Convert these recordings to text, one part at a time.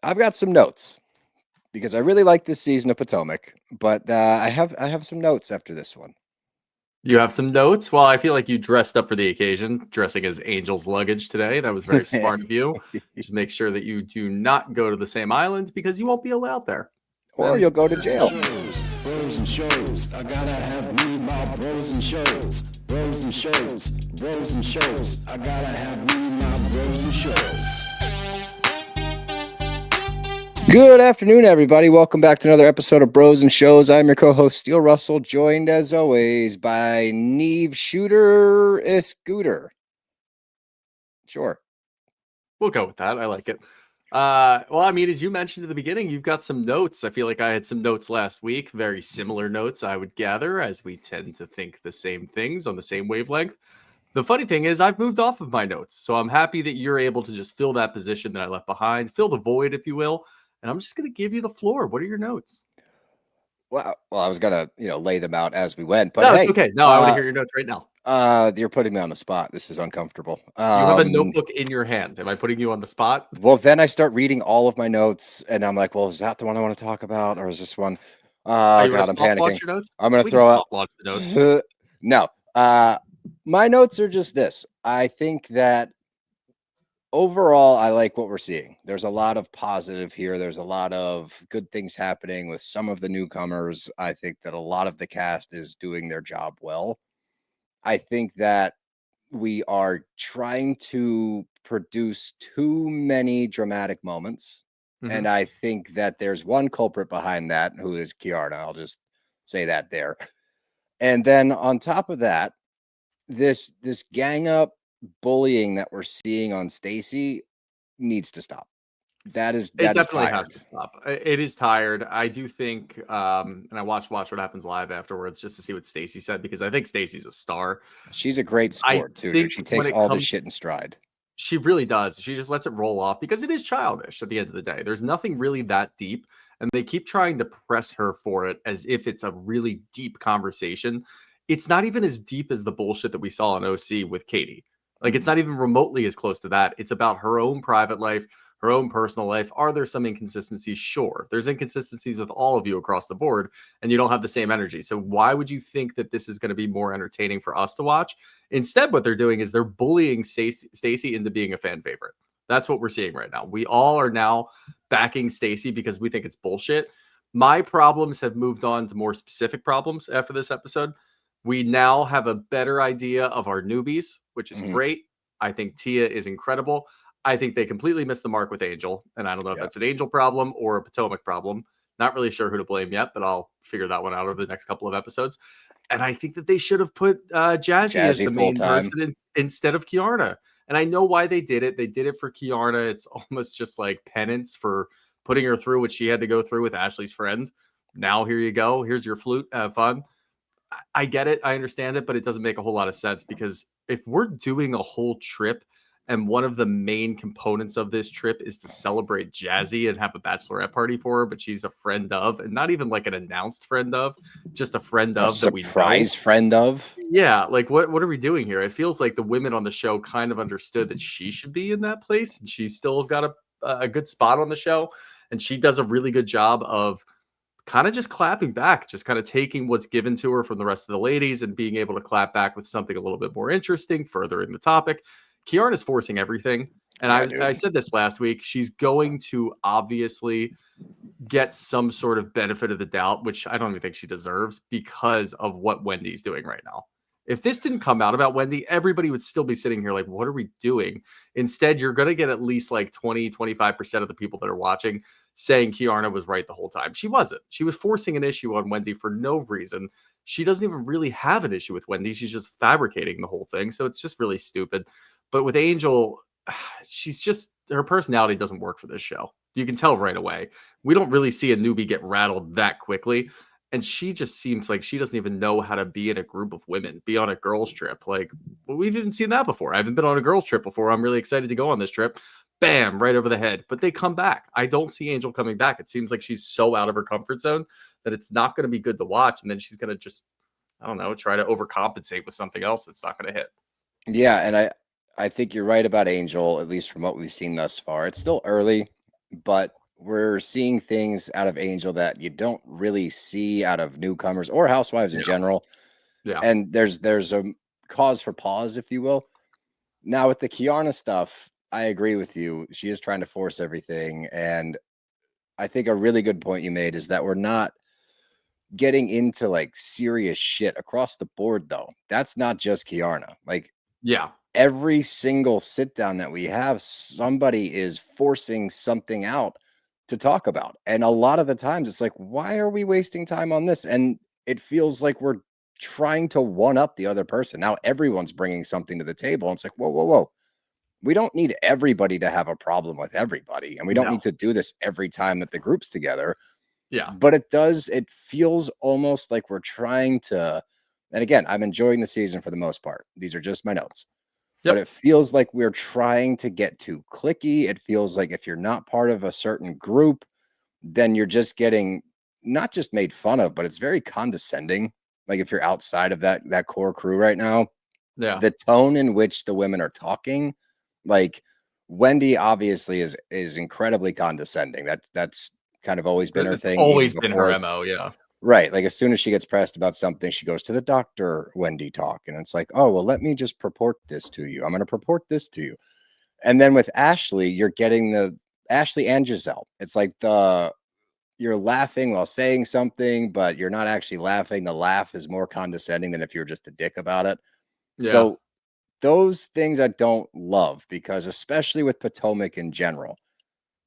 I've got some notes because I really like this season of Potomac, but I have some notes after this one. You have some notes? Well, I feel like you dressed up for the occasion, dressing as Angel's luggage today. That was very smart of you. Just make sure that you do not go to the same island because you won't be allowed there. Or you'll go to jail. Bros and shows. I gotta have me my bros and shows. Bros and shows. Bros and shows. I gotta have me my bros and shows. Good afternoon, everybody. Welcome back to another episode of Bros and Shows. I'm your co-host, Steele Russell, joined as always by Neve Shooter Scooter. Sure. We'll go with that. I like it. Well, I mean, as you mentioned at the beginning, you've got some notes. I feel like I had some notes last week, very similar notes, I would gather, as we tend to think the same things on the same wavelength. The funny thing is I've moved off of my notes, so I'm happy that you're able to just fill that position that I left behind, fill the void, if you will. And I'm just going to give you the floor. What are your notes? Well, I was gonna, lay them out as we went, but No, hey, it's okay. No, I want to hear your notes right now. You're putting me on the spot. This is uncomfortable. You have a notebook in your hand. Am I putting you on the spot? Well, then I start reading all of my notes, and I'm like, well, is that the one I want to talk about, or is this one? Are you God, I'm panicking. Launch your notes? I'm gonna We throw can out. soft launch the notes. No. My notes are just this. I think that overall, I like what we're seeing. There's a lot of positive here. There's a lot of good things happening with some of the newcomers. I think that a lot of the cast is doing their job well. I think that we are trying to produce too many dramatic moments. And I think that there's one culprit behind that, who is Keiarna. I'll just say that there. And then on top of that, this gang up bullying that we're seeing on Stacey needs to stop. That is definitely tired. has to stop. It is tired. I do think, and I watch What Happens Live afterwards just to see what Stacey said, because I think Stacey's a star. She's a great sport too. Dude. She takes all this shit in stride. She really does. She just lets it roll off because it is childish at the end of the day. There's nothing really that deep, and they keep trying to press her for it as if it's a really deep conversation. It's not even as deep as the bullshit that we saw in OC with Katie. Like, it's not even remotely as close to that. It's about her own private life, her own personal life. Are there some inconsistencies? Sure. There's inconsistencies with all of you across the board, and you don't have the same energy. So why would you think that this is going to be more entertaining for us to watch? Instead, what they're doing is they're bullying Stacey into being a fan favorite. That's what we're seeing right now. We all are now backing Stacey because we think it's bullshit. My problems have moved on to more specific problems after this episode. We now have a better idea of our newbies, which is great. I think Tia is incredible. I think they completely missed the mark with Angel, and I don't know if that's an Angel problem or a Potomac problem. Not really sure who to blame yet, but I'll figure that one out over the next couple of episodes. And I think that they should have put Jassi as the main person instead of Keiarna. And I know why they did it. They did it for Keiarna. It's almost just like penance for putting her through what she had to go through with Ashley's friend. Now, here you go. Here's your flute. Have fun. I get it. I understand it, but it doesn't make a whole lot of sense, because if we're doing a whole trip and one of the main components of this trip is to celebrate Jassi and have a bachelorette party for her, but she's a friend of, and not even like an announced friend of, just a friend of that we know. Surprise friend of. Yeah, like what are we doing here? It feels like the women on the show kind of understood that she should be in that place, and she's still got a good spot on the show, and she does a really good job of kind of just clapping back, just kind of taking what's given to her from the rest of the ladies and being able to clap back with something a little bit more interesting, furthering the topic. Keiarna is forcing everything. And I said this last week. She's going to obviously get some sort of benefit of the doubt, which I don't even think she deserves, because of what Wendy's doing right now. If this didn't come out about Wendy, everybody would still be sitting here like, what are we doing? Instead, you're going to get at least like 20-25% of the people that are watching saying Keiarna was right the whole time. She wasn't. She was forcing an issue on Wendy for no reason. She doesn't even really have an issue with Wendy. She's just fabricating the whole thing. So it's just really stupid. But with Angel, her personality doesn't work for this show. You can tell right away. We don't really see a newbie get rattled that quickly. And she just seems like she doesn't even know how to be in a group of women, be on a girls' trip. Like, well, we've even seen that before. I haven't been on a girls' trip before. I'm really excited to go on this trip. Bam, right over the head. But they come back. I don't see Angel coming back. It seems like she's so out of her comfort zone that it's not going to be good to watch. And then she's going to just, I don't know, try to overcompensate with something else that's not going to hit. Yeah, and I think you're right about Angel, at least from what we've seen thus far. It's still early, but we're seeing things out of Angel that you don't really see out of newcomers or housewives in Yeah. general. Yeah. And there's a cause for pause, if you will. Now with the Keiarna stuff, I agree with you. She is trying to force everything. And I think a really good point you made is that we're not getting into like serious shit across the board, though. That's not just Keiarna. Like Yeah. every single sit down that we have, somebody is forcing something out to talk about. And a lot of the times it's like, why are we wasting time on this? And it feels like we're trying to one up the other person. Now everyone's bringing something to the table. And it's like, whoa, whoa, whoa. We don't need everybody to have a problem with everybody. And we don't No. need to do this every time that the group's together. Yeah. But it feels almost like we're trying to, and again, I'm enjoying the season for the most part. These are just my notes. But Yep. it feels like we're trying to get too cliquey. It feels like if you're not part of a certain group, then you're just getting not just made fun of, but it's very condescending. Like if you're outside of that core crew right now, Yeah. the tone in which the women are talking, like Wendy obviously is incredibly condescending. That's kind of always been her It's thing, even always been her before. MO. Yeah. Right. Like as soon as she gets pressed about something, she goes to the doctor, Wendy talk. And it's like, oh, well, let me just purport this to you. I'm going to purport this to you. And then with Ashley, you're getting the Ashley and Gizelle. It's like you're laughing while saying something, but you're not actually laughing. The laugh is more condescending than if you're just a dick about it. Yeah. So those things I don't love because especially with Potomac in general,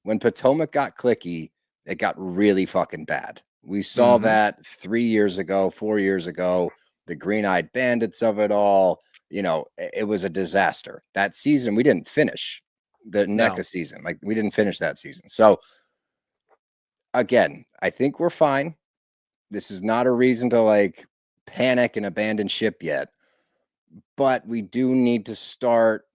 when Potomac got clicky, it got really fucking bad. We saw Mhm. that 3 years ago, 4 years ago, the green-eyed bandits of it all. It was a disaster. That season, we didn't finish the No. NECA season. Like, we didn't finish that season. So, again, I think we're fine. This is not a reason to, like, panic and abandon ship yet. But we do need to start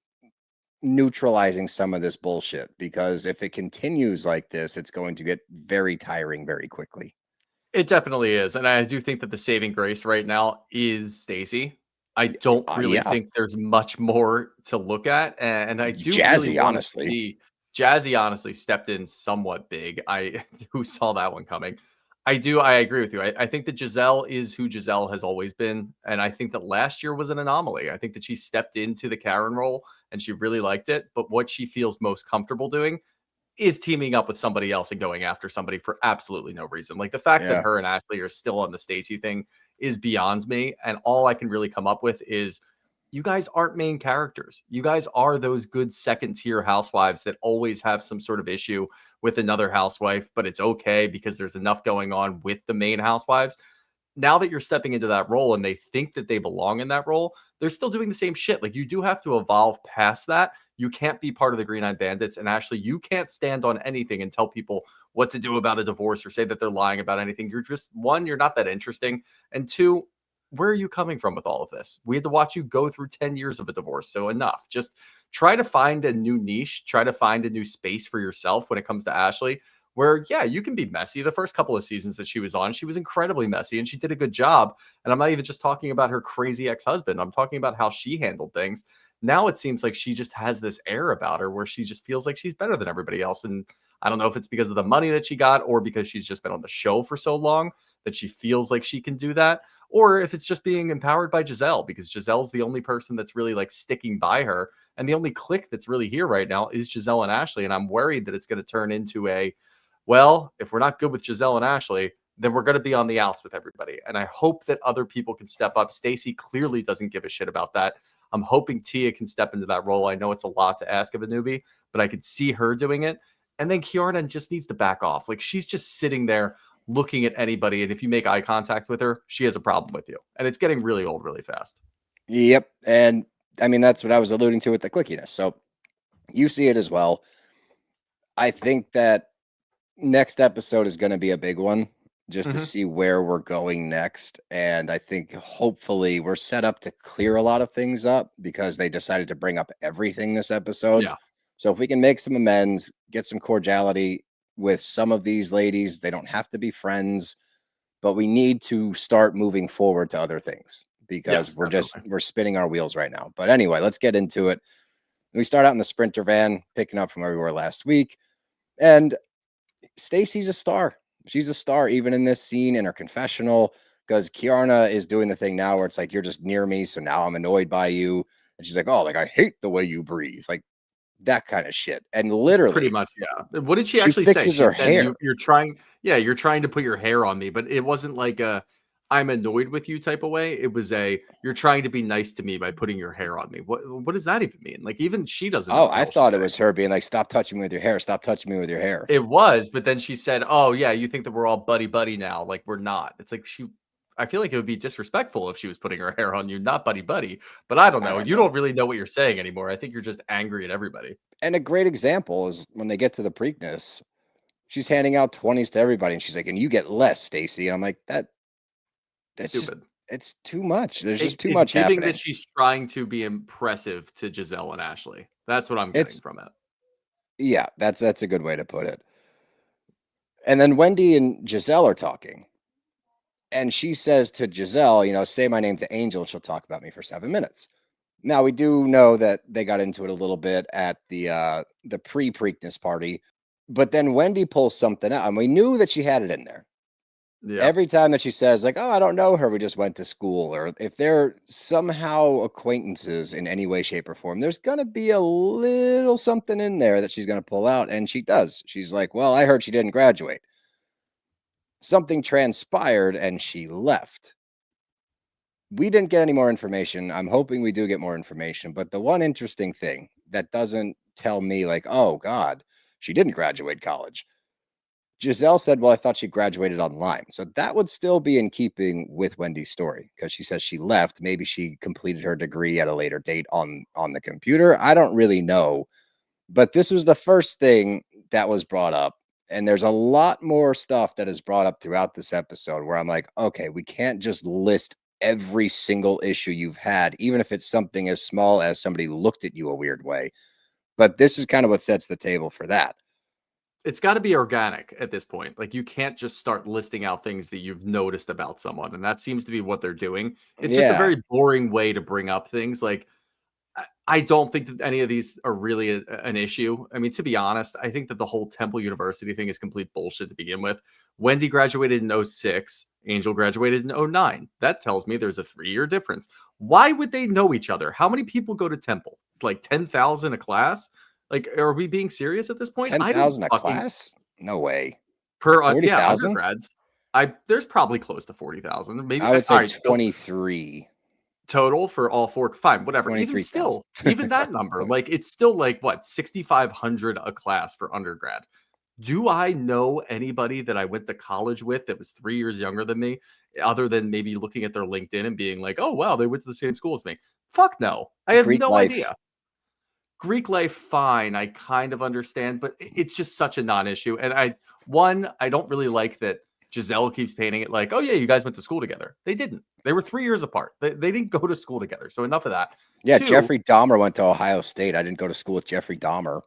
neutralizing some of this bullshit because if it continues like this, it's going to get very tiring very quickly. It definitely is, and I do think that the saving grace right now is Stacey. I don't really Yeah, think there's much more to look at, and I do really Jassi, wanna honestly. see Jazzy honestly stepped in somewhat big. I who saw that one coming? I agree with you. I think that Gizelle is who Gizelle has always been, and I think that last year was an anomaly. I think that she stepped into the Karen role, and she really liked it, but what she feels most comfortable doing is teaming up with somebody else and going after somebody for absolutely no reason. Like the fact that Yeah, her and Ashley are still on the Stacey thing is beyond me. And all I can really come up with is you guys aren't main characters. You guys are those good second tier housewives that always have some sort of issue with another housewife, but it's okay because there's enough going on with the main housewives. Now that you're stepping into that role and they think that they belong in that role, they're still doing the same shit. Like you do have to evolve past that. You can't be part of the Green Eyed Bandits. And Ashley, you can't stand on anything and tell people what to do about a divorce or say that they're lying about anything. You're just one, you're not that interesting. And two, where are you coming from with all of this? We had to watch you go through 10 years of a divorce. So enough. Just try to find a new niche, try to find a new space for yourself when it comes to Ashley where yeah, you can be messy. The first couple of seasons that she was on, she was incredibly messy and she did a good job. And I'm not even just talking about her crazy ex-husband. I'm talking about how she handled things. Now it seems like she just has this air about her where she just feels like she's better than everybody else. And I don't know if it's because of the money that she got or because she's just been on the show for so long that she feels like she can do that. Or if it's just being empowered by Gizelle because Giselle's the only person that's really like sticking by her. And the only clique that's really here right now is Gizelle and Ashley. And I'm worried that it's going to turn into well, if we're not good with Gizelle and Ashley, then we're going to be on the outs with everybody. And I hope that other people can step up. Stacey clearly doesn't give a shit about that. I'm hoping Tia can step into that role. I know it's a lot to ask of a newbie, but I could see her doing it. And then Keiarna just needs to back off. Like she's just sitting there looking at anybody. And if you make eye contact with her, she has a problem with you. And it's getting really old really fast. yep. And I mean, that's what I was alluding to with the clickiness. So you see it as well. I think that next episode is going to be a big one just to Mhm. see where we're going next. And I think hopefully we're set up to clear a lot of things up because they decided to bring up everything this episode. Yeah. So if we can make some amends, get some cordiality with some of these ladies, they don't have to be friends, but we need to start moving forward to other things because Yes, definitely. we're spinning our wheels right now. But anyway, let's get into it. We start out in the Sprinter van, picking up from where we were last week. And Stacey's a star. She's a star even in this scene in her confessional, because Keiarna is doing the thing now where it's like, you're just near me, so now I'm annoyed by you. And she's like, oh, like I hate the way you breathe, like that kind of shit. And Pretty literally, much, yeah. What did she she actually say? fixes She her said, hair. you're trying, yeah, you're trying to put your hair on me, but it wasn't like a I'm annoyed with you type of way. It was a you're trying to be nice to me by putting your hair on me. What does that even mean? Like even she doesn't know Oh, what the I hell she's thought it saying. was her being like, stop touching me with your hair. Stop touching me with your hair. It was, but then she said, "Oh yeah, you think that we're all buddy buddy now? Like we're not." It's like I feel like it would be disrespectful if she was putting her hair on you, not buddy buddy. But I don't I know. don't You know. don't really know what you're saying anymore. I think you're just angry at everybody. And a great example is when they get to the Preakness, she's handing out 20s to everybody. And she's like, and you get less, Stacey. And I'm like, that's just, Stupid. it's too much. There's just too It's much giving that happening. she's trying to be impressive to Gizelle and Ashley. That's what I'm getting It's, from it. yeah, that's a good way to put it. And then Wendy and Gizelle are talking. And she says to Gizelle, say my name to Angel, and she'll talk about me for 7 minutes. Now we do know that they got into it a little bit at the pre-Preakness party, but then Wendy pulls something out, and we knew that she had it in there. Yeah. Every time that she says, like, oh, I don't know her, we just went to school, or if they're somehow acquaintances in any way, shape, or form, there's gonna be a little something in there that she's gonna pull out, and she does. She's like, well, I heard she didn't graduate. Something transpired and she left. We didn't get any more information. I'm hoping we do get more information. But the one interesting thing that doesn't tell me, like, oh, God, she didn't graduate college. Gizelle said, well, I thought she graduated online. So that would still be in keeping with Wendy's story because she says she left. Maybe she completed her degree at a later date on the computer. I don't really know. But this was the first thing that was brought up. And there's a lot more stuff that is brought up throughout this episode where I'm like, okay, we can't just list every single issue you've had, even if it's something as small as somebody looked at you a weird way. But this is kind of what sets the table for that. It's got to be organic at this point. Like you can't just start listing out things that you've noticed about someone, and that seems to be what they're doing. It's just a Yeah. very boring way to bring up things. Like I don't think that any of these are really an issue. I mean, to be honest, I think that the whole Temple University thing is complete bullshit to begin with. Wendy graduated in 06, Angel graduated in 09. That tells me there's a 3-year difference. Why would they know each other? How many people go to Temple? Like 10,000 a class? Like, are we being serious at this point? I don't 10,000 a fucking class? No way. per yeah 40,000? undergrads. There's probably close to 40,000. Maybe I would all say right, Phil, 23. total for all four. Fine, whatever. Even 23,000. still, even that number, like it's still like what 6,500 a class for undergrad. Do I know anybody that I went to college with that was 3 years younger than me, other than maybe looking at their LinkedIn and being like, "Oh wow, they went to the same school as me"? Fuck no, I have Greek no life. idea. Greek life, fine, I kind of understand, but it's just such a non-issue. And I don't really like that Gizelle keeps painting it like, oh yeah, you guys went to school together. They didn't. They were 3 years apart. They didn't go to school together. So enough of that. Yeah, 2, Jeffrey Dahmer went to Ohio State. I didn't go to school with Jeffrey Dahmer.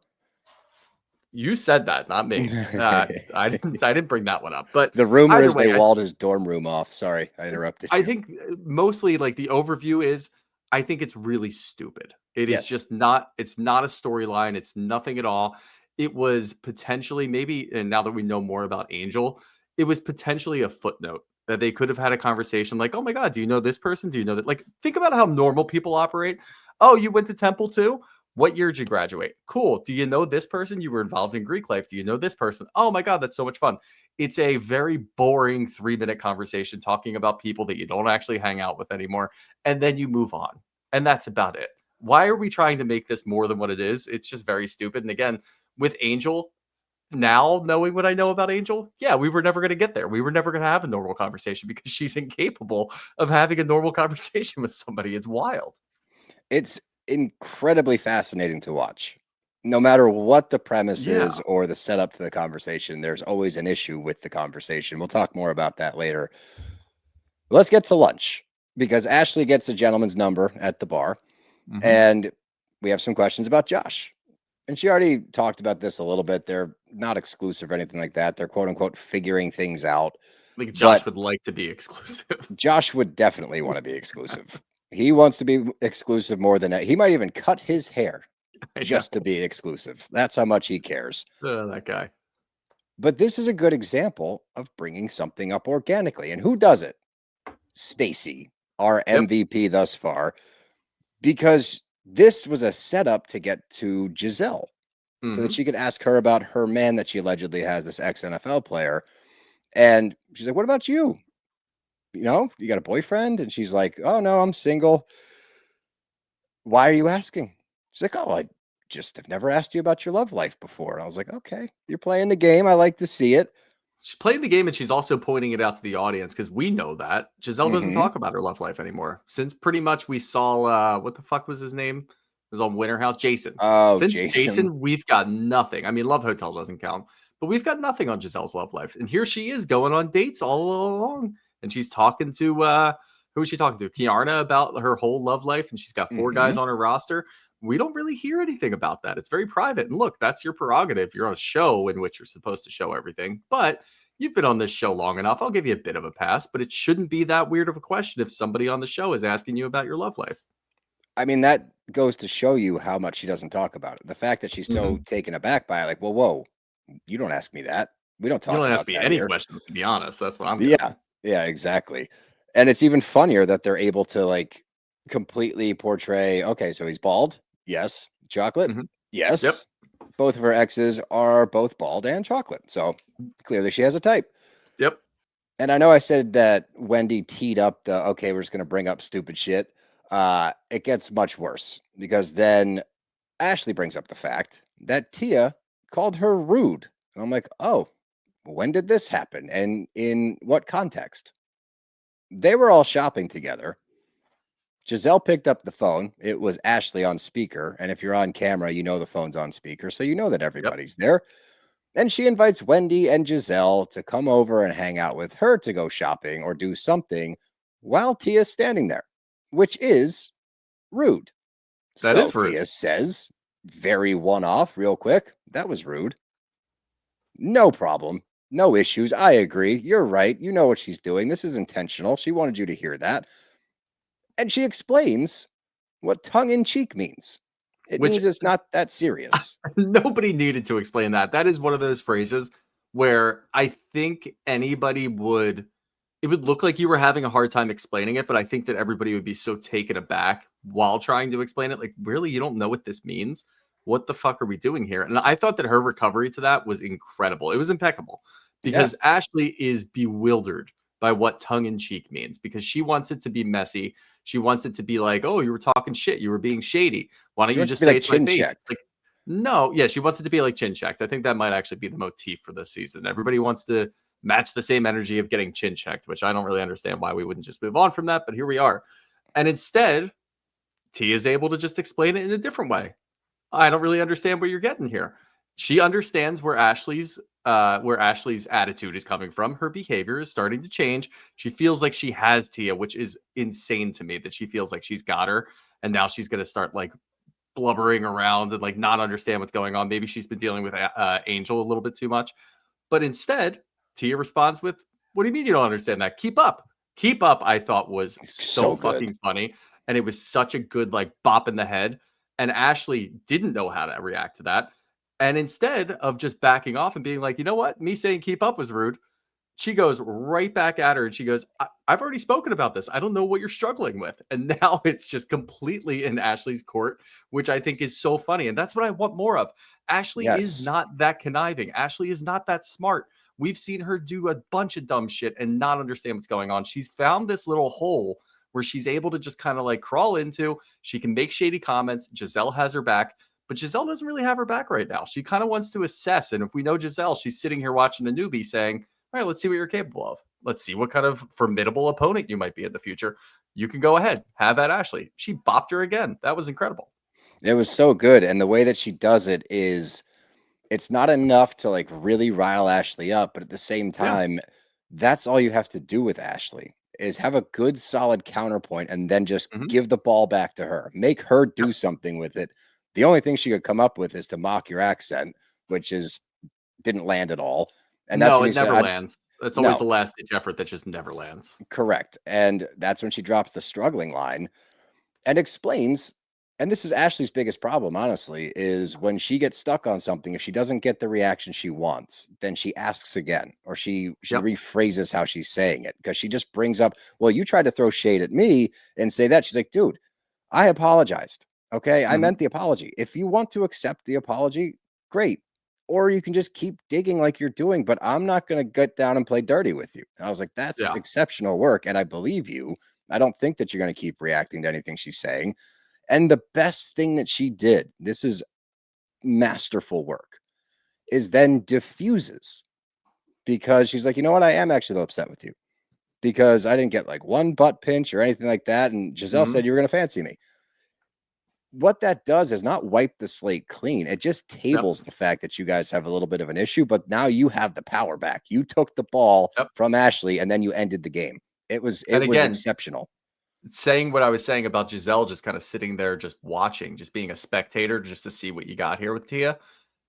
you said that, not me. I didn't bring that one up. But The rumor either is way, they walled his dorm room off. Sorry, I interrupted you. I think mostly like the overview is I think it's really stupid. It is Yes. just not, it's not a storyline. It's nothing at all. It was potentially maybe, and now that we know more about Angel, it was potentially a footnote that they could have had a conversation like, oh my God, do you know this person? Do you know that? Like, think about how normal people operate. Oh, you went to Temple too? What year did you graduate? Cool. Do you know this person? You were involved in Greek life. Do you know this person? Oh my God, that's so much fun. It's a very boring 3-minute conversation talking about people that you don't actually hang out with anymore. And then you move on. And that's about it. Why are we trying to make this more than what it is? It's just very stupid. And again, with Angel, now knowing what I know about Angel, yeah, we were never going to get there. We were never going to have a normal conversation because she's incapable of having a normal conversation with somebody. It's wild. It's incredibly fascinating to watch. No matter what the premise Yeah. is or the setup to the conversation, there's always an issue with the conversation. We'll talk more about that later. Let's get to lunch because Ashley gets a gentleman's number at the bar, and we have some questions about Josh. And she already talked about this a little bit. They're not exclusive or anything like that. They're quote unquote figuring things out. I think Josh But would like to be exclusive. Josh would definitely want to be exclusive. He wants to be exclusive more than that. He might even cut his hair just to be exclusive. That's how much he cares. That guy. But this is a good example of bringing something up organically. And who does it? Stacey, our Yep. MVP thus far, because this was a setup to get to Gizelle so that Mhm. she could ask her about her man that she allegedly has, this ex NFL player. And she's like, "What about you? You got a boyfriend?" And she's like, "Oh, no, I'm single. Why are you asking?" She's like, "Oh, I just have never asked you about your love life before." And I was like, "Okay, you're playing the game. I like to see it." She's playing the game and she's also pointing it out to the audience because we know that Gizelle doesn't Hmm. talk about her love life anymore. Since pretty much we saw what the fuck was his name? It was on Winter House, Jason. Oh, Since Jason. Jason, we've got nothing. I mean, Love Hotel doesn't count, but we've got nothing on Giselle's love life. And here she is going on dates all along. And she's talking to who is she talking to? Keiarna about her whole love life, and she's got 4 Hmm. guys on her roster. We don't really hear anything about that. It's very private. And look, that's your prerogative. You're on a show in which you're supposed to show everything. But you've been on this show long enough. I'll give you a bit of a pass, but it shouldn't be that weird of a question if somebody on the show is asking you about your love life. I mean, that goes to show you how much she doesn't talk about it. The fact that she's so Mhm. taken aback by it, like, "Well, whoa, you don't ask me that. We don't You talk don't ask about me that any here." questions, to be honest. That's what I'm Yeah, getting. yeah, exactly. And it's even funnier that they're able to like completely portray, okay, so he's bald. Yes. Chocolate. Mhm. Yep. Yes. Both of her exes are both bald and chocolate. So clearly she has a type. Yep. And I know I said that Wendy teed up the, okay, we're just going to bring up stupid shit. It gets much worse because then Ashley brings up the fact that Tia called her rude. And I'm like, oh, when did this happen? And in what context? They were all shopping together. Gizelle picked up the phone. It was Ashley on speaker. And if you're on camera, you know the phone's on speaker. So you know that Yep. everybody's there. And she invites Wendy and Gizelle to come over and hang out with her to go shopping or do something while Tia's standing there, which is rude. That So is rude. Tia says, very one off, real quick, that was rude. No problem. No issues. I agree. You're right. You know what she's doing. This is intentional. She wanted you to hear that. And she explains what tongue in cheek means. It Which means it's not that serious. nobody needed to explain that. That is one of those phrases where I think anybody would it would look like you were having a hard time explaining it, but I think that everybody would be so taken aback while trying to explain it. Like, really, you don't know what this means? What the fuck are we doing here? And I thought that her recovery to that was incredible. It was impeccable Yeah, because Ashley is bewildered by what tongue in cheek means because she wants it to be messy. She wants it to be like, oh, you were talking shit. You were being shady. Why don't she you wants to just be say like it to my chin face? It's checked. like, no, yeah, she wants it to be like chin checked. I think that might actually be the motif for this season. Everybody wants to match the same energy of getting chin checked, which I don't really understand why we wouldn't just move on from that, but here we are. And instead, T is able to just explain it in a different way. I don't really understand what you're getting here. She understands where Ashley's attitude is coming from. Her behavior is starting to change. She feels like she has Tia, which is insane to me that she feels like she's got her and now she's going to start like blubbering around and like not understand what's going on. Maybe she's been dealing with Angel a little bit too much. But instead, Tia responds with, "What do you mean you don't understand that? Keep up." Keep up, I thought was so So good. fucking funny. And it was such a good like bop in the head. And Ashley didn't know how to react to that. And instead of just backing off and being like, you know what? Me saying keep up was rude. She goes right back at her and she goes, I've already spoken about this. I don't know what you're struggling with. And now it's just completely in Ashley's court, which I think is so funny. And that's what I want more of. Ashley is Yes. not that conniving. Ashley is not that smart. We've seen her do a bunch of dumb shit and not understand what's going on. She's found this little hole where she's able to just kind of like crawl into. She can make shady comments. Gizelle has her back. But Gizelle doesn't really have her back right now. She kind of wants to assess. And if we know Gizelle, she's sitting here watching a newbie saying, all right, let's see what you're capable of. Let's see what kind of formidable opponent you might be in the future. You can go ahead, have at Ashley. She bopped her again. That was incredible. It was so good. And the way that she does it is it's not enough to like really rile Ashley up, but at the same Yeah. time, that's all you have to do with Ashley is have a good solid counterpoint and then just Mhm. give the ball back to her. Make her Yep. do something with it. The only thing she could come up with is to mock your accent, which is didn't land at all. And that's No, when it you said, never lands. It's always no, the last ditch effort that just never lands. correct. And that's when she drops the struggling line and explains And this is Ashley's biggest problem, honestly, is when she gets stuck on something, if she doesn't get the reaction she wants, then she asks again, or she Yep. rephrases how she's saying it, because she just brings up, well, you tried to throw shade at me and say that. She's like, dude, I apologized. Okay. I Mhm. meant the apology. If you want to accept the apology, great. Or you can just keep digging like you're doing, but I'm not going to get down and play dirty with you. And I was like, that's Yeah. exceptional work. And I believe you. I don't think that you're going to keep reacting to anything she's saying. And the best thing that she did, this is masterful work, is then diffuses, because she's like, you know what? I am actually a little upset with you because I didn't get like one butt pinch or anything like that. And Gizelle Mhm. said you were going to fancy me. What that does is not wipe the slate clean. It just Yep. tables the fact that you guys have a little bit of an issue, but now you have the power back. You took the ball Yep. from Ashley and then you ended the game. It was And again, exceptional. saying what I was saying about Gizelle just kind of sitting there, just watching, just being a spectator, just to see what you got here with Tia.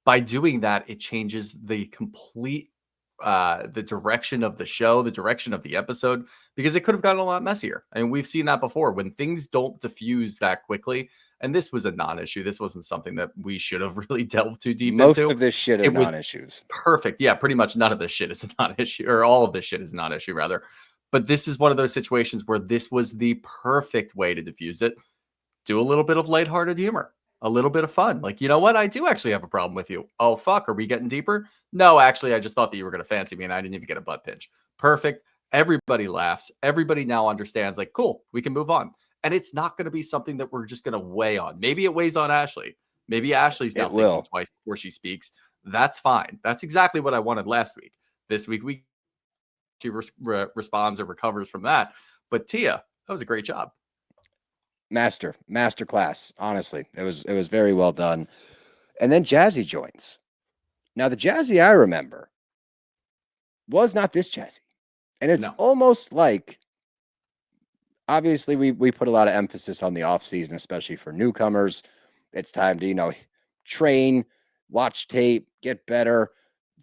By doing that, it changes the complete the direction of the show, the direction of the episode, because it could have gotten a lot messier. And we've seen that before when things don't diffuse that quickly. And this was a non-issue. This wasn't something that we should have really delved too deep Most into. of this shit are It was non-issues. perfect. Yeah, pretty much none of this shit is a non-issue, or all of this shit is a non-issue rather. But this is one of those situations where this was the perfect way to diffuse it. Do a little bit of lighthearted humor, a little bit of fun. Like, you know what? I do actually have a problem with you. Oh, fuck. Are we getting deeper? No, actually, I just thought that you were going to fancy me and I didn't even get a butt pinch. Perfect. Everybody laughs. Everybody now understands, like, cool, we can move on. And it's not going to be something that we're just going to weigh on. Maybe it weighs on Ashley. Maybe Ashley's now It thinking will. twice before she speaks. That's fine. That's exactly what I wanted last week. This week, she responds or recovers from that. But Tia, that was a great job. Master class. Honestly, it was very well done. And then Jassi joins. Now, the Jassi I remember was not this Jassi, and it's No. almost like, obviously we put a lot of emphasis on the off season, especially for newcomers. It's time to train, watch tape, get better,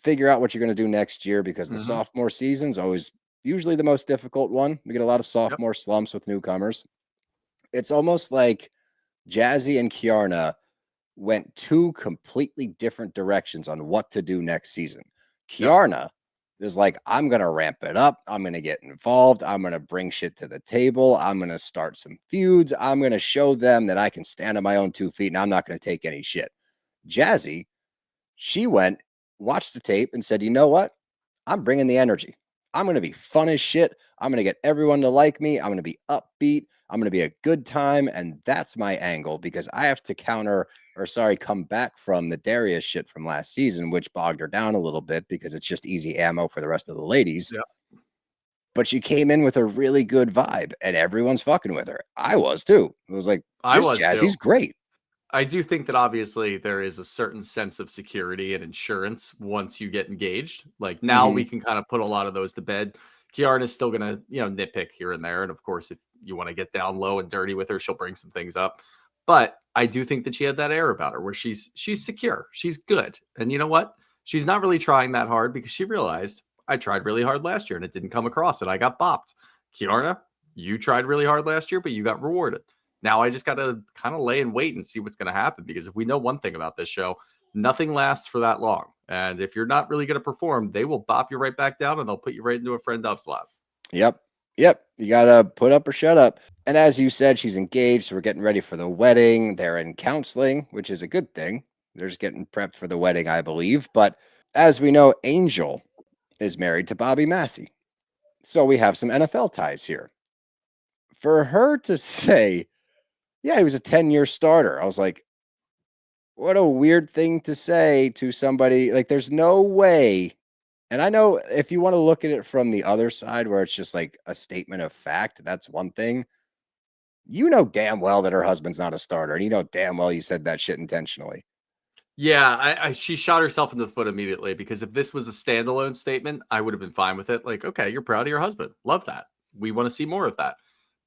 figure out what you're going to do next year, because the Mm-hmm. sophomore season's always usually the most difficult one. We get a lot of Yep. sophomore slumps with newcomers. It's almost like Jassi and Keiarna went two completely different directions on what to do next season. Yep. Keiarna is like, I'm going to ramp it up. I'm going to get involved. I'm going to bring shit to the table. I'm going to start some feuds. I'm going to show them that I can stand on my own 2 feet and I'm not going to take any shit. Jassi, she went, watched the tape and said, you know what? I'm bringing the energy. I'm going to be fun as shit. I'm going to get everyone to like me. I'm going to be upbeat. I'm going to be a good time. And that's my angle, because I have to come back from the Darius shit from last season, which bogged her down a little bit because it's just easy ammo for the rest of the ladies. Yep. But she came in with a really good vibe and everyone's fucking with her. I was too. It was like, I this was Jassie's too. great. I do think that obviously there is a certain sense of security and insurance once you get engaged. Like now we can kind of put a lot of those to bed. Keiarna is still gonna, nitpick here and there. And of course, if you want to get down low and dirty with her, she'll bring some things up. But I do think that she had that air about her where she's secure. She's good. And you know what? She's not really trying that hard because she realized I tried really hard last year and it didn't come across and I got bopped. Keiarna, you tried really hard last year, but you got rewarded. Now I just got to kind of lay and wait and see what's going to happen, because if we know one thing about this show, nothing lasts for that long. And if you're not really going to perform, they will bop you right back down and they'll put you right into a friend up slot. Yep. You got to put up or shut up. And as you said, she's engaged. So we're getting ready for the wedding. They're in counseling, which is a good thing. They're just getting prepped for the wedding, I believe. But as we know, Angel is married to Bobby Massey. So we have some NFL ties here. For her to say, yeah, he was a 10-year starter, I was like, what a weird thing to say to somebody. Like, there's no way. And I know if you want to look at it from the other side, where it's just like a statement of fact, that's one thing. You know damn well that her husband's not a starter, and you know damn well you said that shit intentionally. Yeah, she shot herself in the foot immediately, because if this was a standalone statement, I would have been fine with it. Like, okay, you're proud of your husband. Love that. We want to see more of that.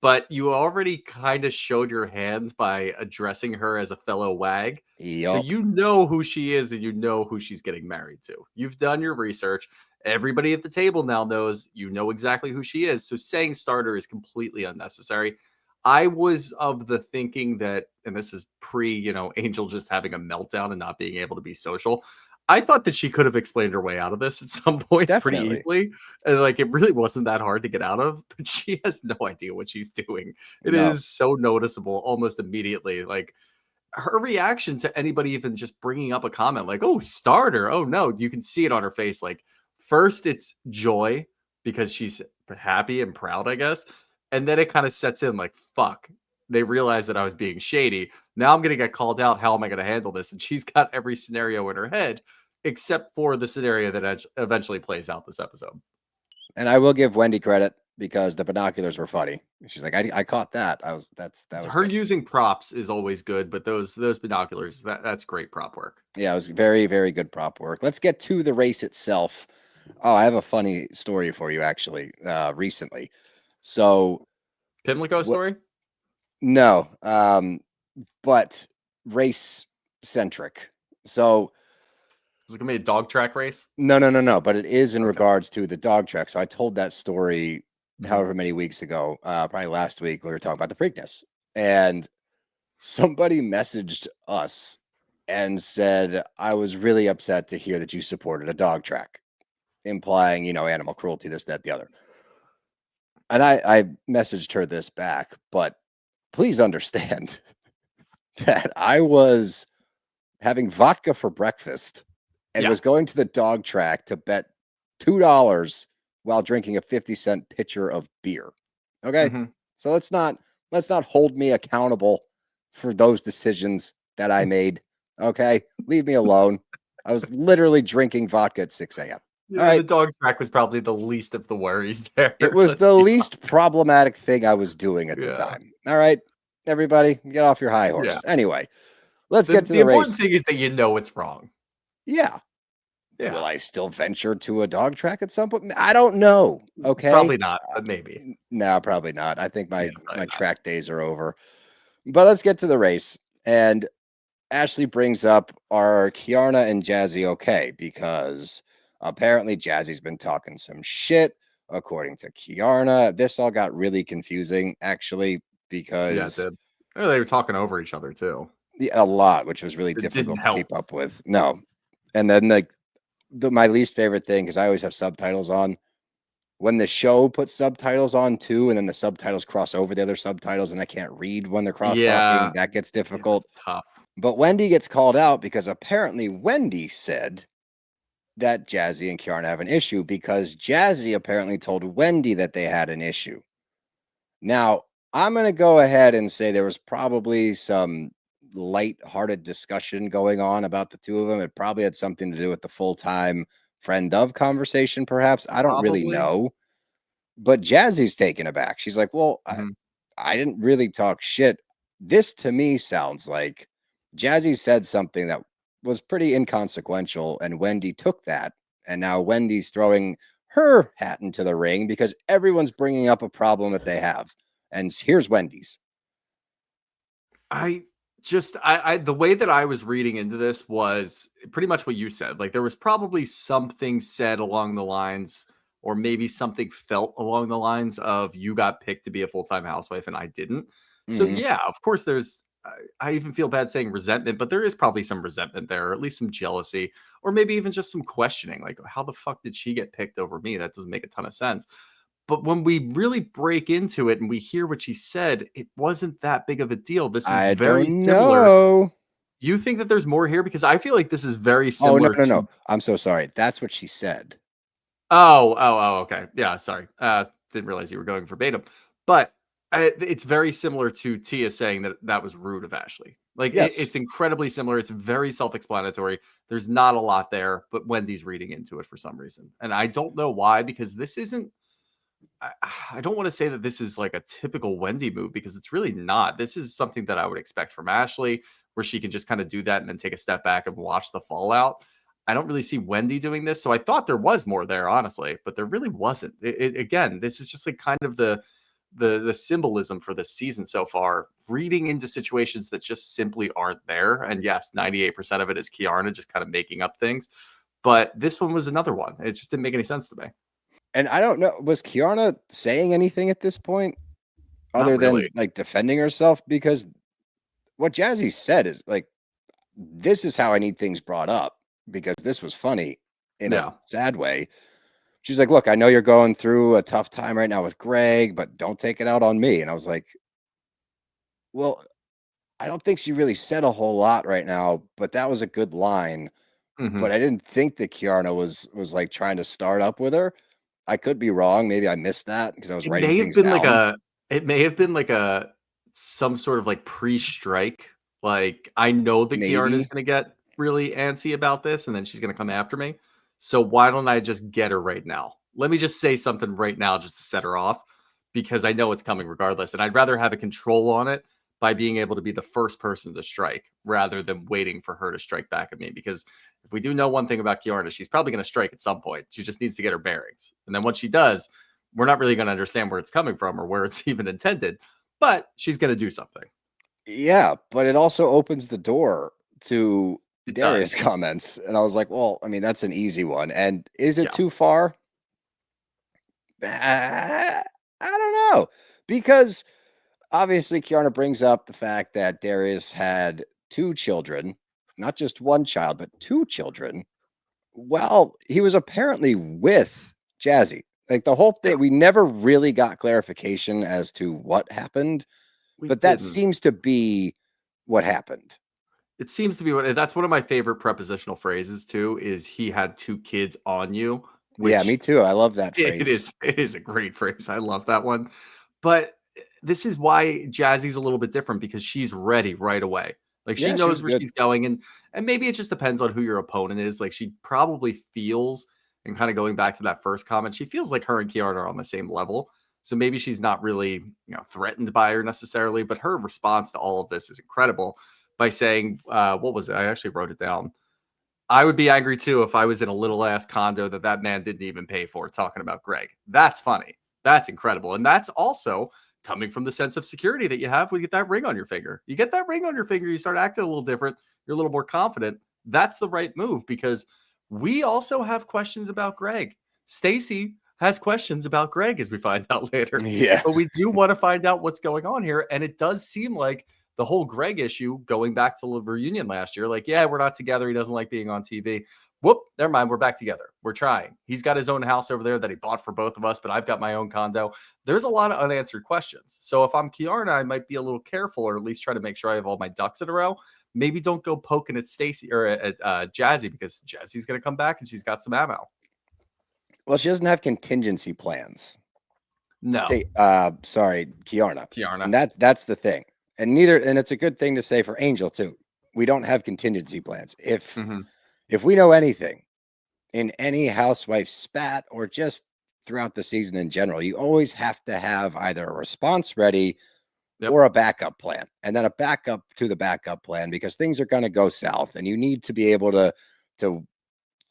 But you already kind of showed your hand by addressing her as a fellow wag. So Yup. you know who she is and you know who she's getting married to. You've done your research. Everybody at the table now knows you know exactly who she is. So saying starter is completely unnecessary. I was of the thinking that, and this is pre, Angel just having a meltdown and not being able to be social. I thought that she could have explained her way out of this at some point pretty Definitely. easily. And like it really wasn't that hard to get out of, but she has no idea what she's doing. It No. is so noticeable almost immediately. Like her reaction to anybody even just bringing up a comment like, oh, starter. Oh, no. You can see it on her face. Like, first, it's joy because she's happy and proud, I guess. And then it kind of sets in like, fuck. They realized that I was being shady. Now I'm going to get called out. How am I going to handle this? And she's got every scenario in her head except for the scenario that eventually plays out this episode. And I will give Wendy credit because the binoculars were funny. She's like, I caught that. That was Her good. using props is always good, but those binoculars, that's great prop work. Yeah, it was very, very good prop work. Let's get to the race itself. Oh, I have a funny story for you actually, recently. So Pimlico story? no, but race centric. So Is it gonna be a dog track race? no. But it is in Okay. regards to the dog track. So I told that story Mhm. however many weeks ago, probably last week, we were talking about the Preakness. And somebody messaged us and said, I was really upset to hear that you supported a dog track, implying, animal cruelty, this, that, the other. And I messaged her this back, but please understand that I was having vodka for breakfast and Yeah. was going to the dog track to bet $2 while drinking a 50-cent pitcher of beer. Okay. Mhm. So let's not hold me accountable for those decisions that I made. Okay. Leave me alone. I was literally drinking vodka at 6 a.m. Yeah, All right. the dog track was probably the least of the worries there. It was Let's the be least problematic thing I was doing at the Yeah. time. All right. Everybody, get off your high horse. Anyway, let's get to The the important race. thing is that you know it's wrong. Yeah. Yeah. Will I still venture to a dog track at some point? I don't know. Okay. Probably not, but maybe. No, probably not. I think my probably not. track days are over. But let's get to the race. And Ashley brings up, are Keiarna and Jassi okay? Because apparently Jassi's been talking some shit, according to Keiarna. This all got really confusing, actually, Yeah, it because did. Oh, they were talking over each other too. a lot, which was really It didn't difficult to help. keep up with. No. And then my least favorite thing, because I always have subtitles on, when the show puts subtitles on too, and then the subtitles cross over the other subtitles, and I can't read when they're cross talking, that gets difficult. It's tough. But Wendy gets called out because apparently Wendy said that Jassi and Keiarna have an issue because Jassi apparently told Wendy that they had an issue. Now, I'm going to go ahead and say there was probably some light-hearted discussion going on about the two of them. It probably had something to do with the full-time friend of conversation, perhaps. I don't really Probably. know. But Jassi's taken aback. She's like, well, Mhm. I didn't really talk shit. This to me sounds like Jassi said something that was pretty inconsequential, and Wendy took that. And now Wendy's throwing her hat into the ring because everyone's bringing up a problem that they have. And here's Wendy's. The way that I was reading into this was pretty much what you said. Like there was probably something said along the lines, or maybe something felt along the lines of you got picked to be a full-time housewife and I didn't. So Mhm. yeah, of course I even feel bad saying resentment, but there is probably some resentment there, or at least some jealousy, or maybe even just some questioning. Like, how the fuck did she get picked over me? That doesn't make a ton of sense. But when we really break into it and we hear what she said, it wasn't that big of a deal. This is I very don't similar. know. You think that there's more here? Because I feel like this is very Oh, similar no. to. I'm so sorry. That's what she said. Oh, okay. Yeah, sorry. Didn't realize you were going verbatim. But it's very similar to Tia saying that that was rude of Ashley. Like Yes. it's incredibly similar. It's very self-explanatory. There's not a lot there, but Wendy's reading into it for some reason, and I don't know why. Because this isn't. I don't want to say that this is like a typical Wendy move because it's really not. This is something that I would expect from Ashley, where she can just kind of do that and then take a step back and watch the fallout. I don't really see Wendy doing this, so I thought there was more there, honestly, but there really wasn't. Again, this is just like kind of the symbolism for this season so far, reading into situations that just simply aren't there. And yes, 98% of it is Keiarna just kind of making up things, but this one was another one. It just didn't make any sense to me. And I don't know, was Keiarna saying anything at this point? other Not than really. like defending herself, because what Jassi said is like, this is how I need things brought up because this was funny in a Yeah. sad way. She's like, look, I know you're going through a tough time right now with Greg, but don't take it out on me. And I was like, well, I don't think she really said a whole lot right now, but that was a good line. Mhm. But I didn't think that Keiarna was like trying to start up with her. I could be wrong. Maybe I missed that because I was It writing may have things been like down. a it may have been like a some sort of like pre-strike. Like, I know that Keiarna is Maybe. gonna get really antsy about this, and then she's gonna come after me. So why don't I just get her right now? Let me just say something right now just to set her off because I know it's coming regardless. And I'd rather have a control on it by being able to be the first person to strike rather than waiting for her to strike back at me. Because if we do know one thing about Keiarna, she's probably going to strike at some point. She just needs to get her bearings. And then once she does, we're not really going to understand where it's coming from or where it's even intended, but she's going to do something. Yeah, but it also opens the door to It Darius' does. comments. And I was like, well, I mean, that's an easy one. And is it Yeah. too far? I don't know. Because obviously Keiarna brings up the fact that Darius had two children, not just one child, but two children. Well, he was apparently with Jassi. Like the whole Yeah. thing, we never really got clarification as to what happened, We but that didn't. seems to be what happened. It seems to be what that's one of my favorite prepositional phrases too is he had two kids on you, Yeah, me which too. I love that it phrase. is it is a great phrase. I love that one. But this is why Jazzy's a little bit different because she's ready right away. Like she Yeah, she knows was where good. she's going and maybe it just depends on who your opponent is. Like she probably feels and kind of going back to that first comment, she feels like her and Keiarna are on the same level. So maybe she's not really, threatened by her necessarily, but her response to all of this is incredible by saying, what was it? I actually wrote it down. I would be angry too if I was in a little ass condo that man didn't even pay for talking about Greg. That's funny. That's incredible. And that's also coming from the sense of security that you have when you get that ring on your finger. You get that ring on your finger, you start acting a little different, you're a little more confident. That's the right move because we also have questions about Greg. Stacey has questions about Greg as we find out later. Yeah. But we do want to find out what's going on here. And it does seem like the whole Greg issue going back to the reunion last year, like, yeah, we're not together. He doesn't like being on TV. Whoop, never mind. We're back together. We're trying. He's got his own house over there that he bought for both of us, but I've got my own condo. There's a lot of unanswered questions. So if I'm Keiarna, I might be a little careful or at least try to make sure I have all my ducks in a row. Maybe don't go poking at Stacey or at Jassi because Jassi's going to come back and she's got some ammo. Well, she doesn't have contingency plans. No, Sorry, Keiarna. Keiarna. And that's the thing. And it's a good thing to say for Angel too. We don't have contingency plans. Mm-hmm. If we know anything in any housewife spat or just throughout the season in general, you always have to have either a response ready Yep. or a backup plan, and then a backup to the backup plan because things are going to go south and you need to be able to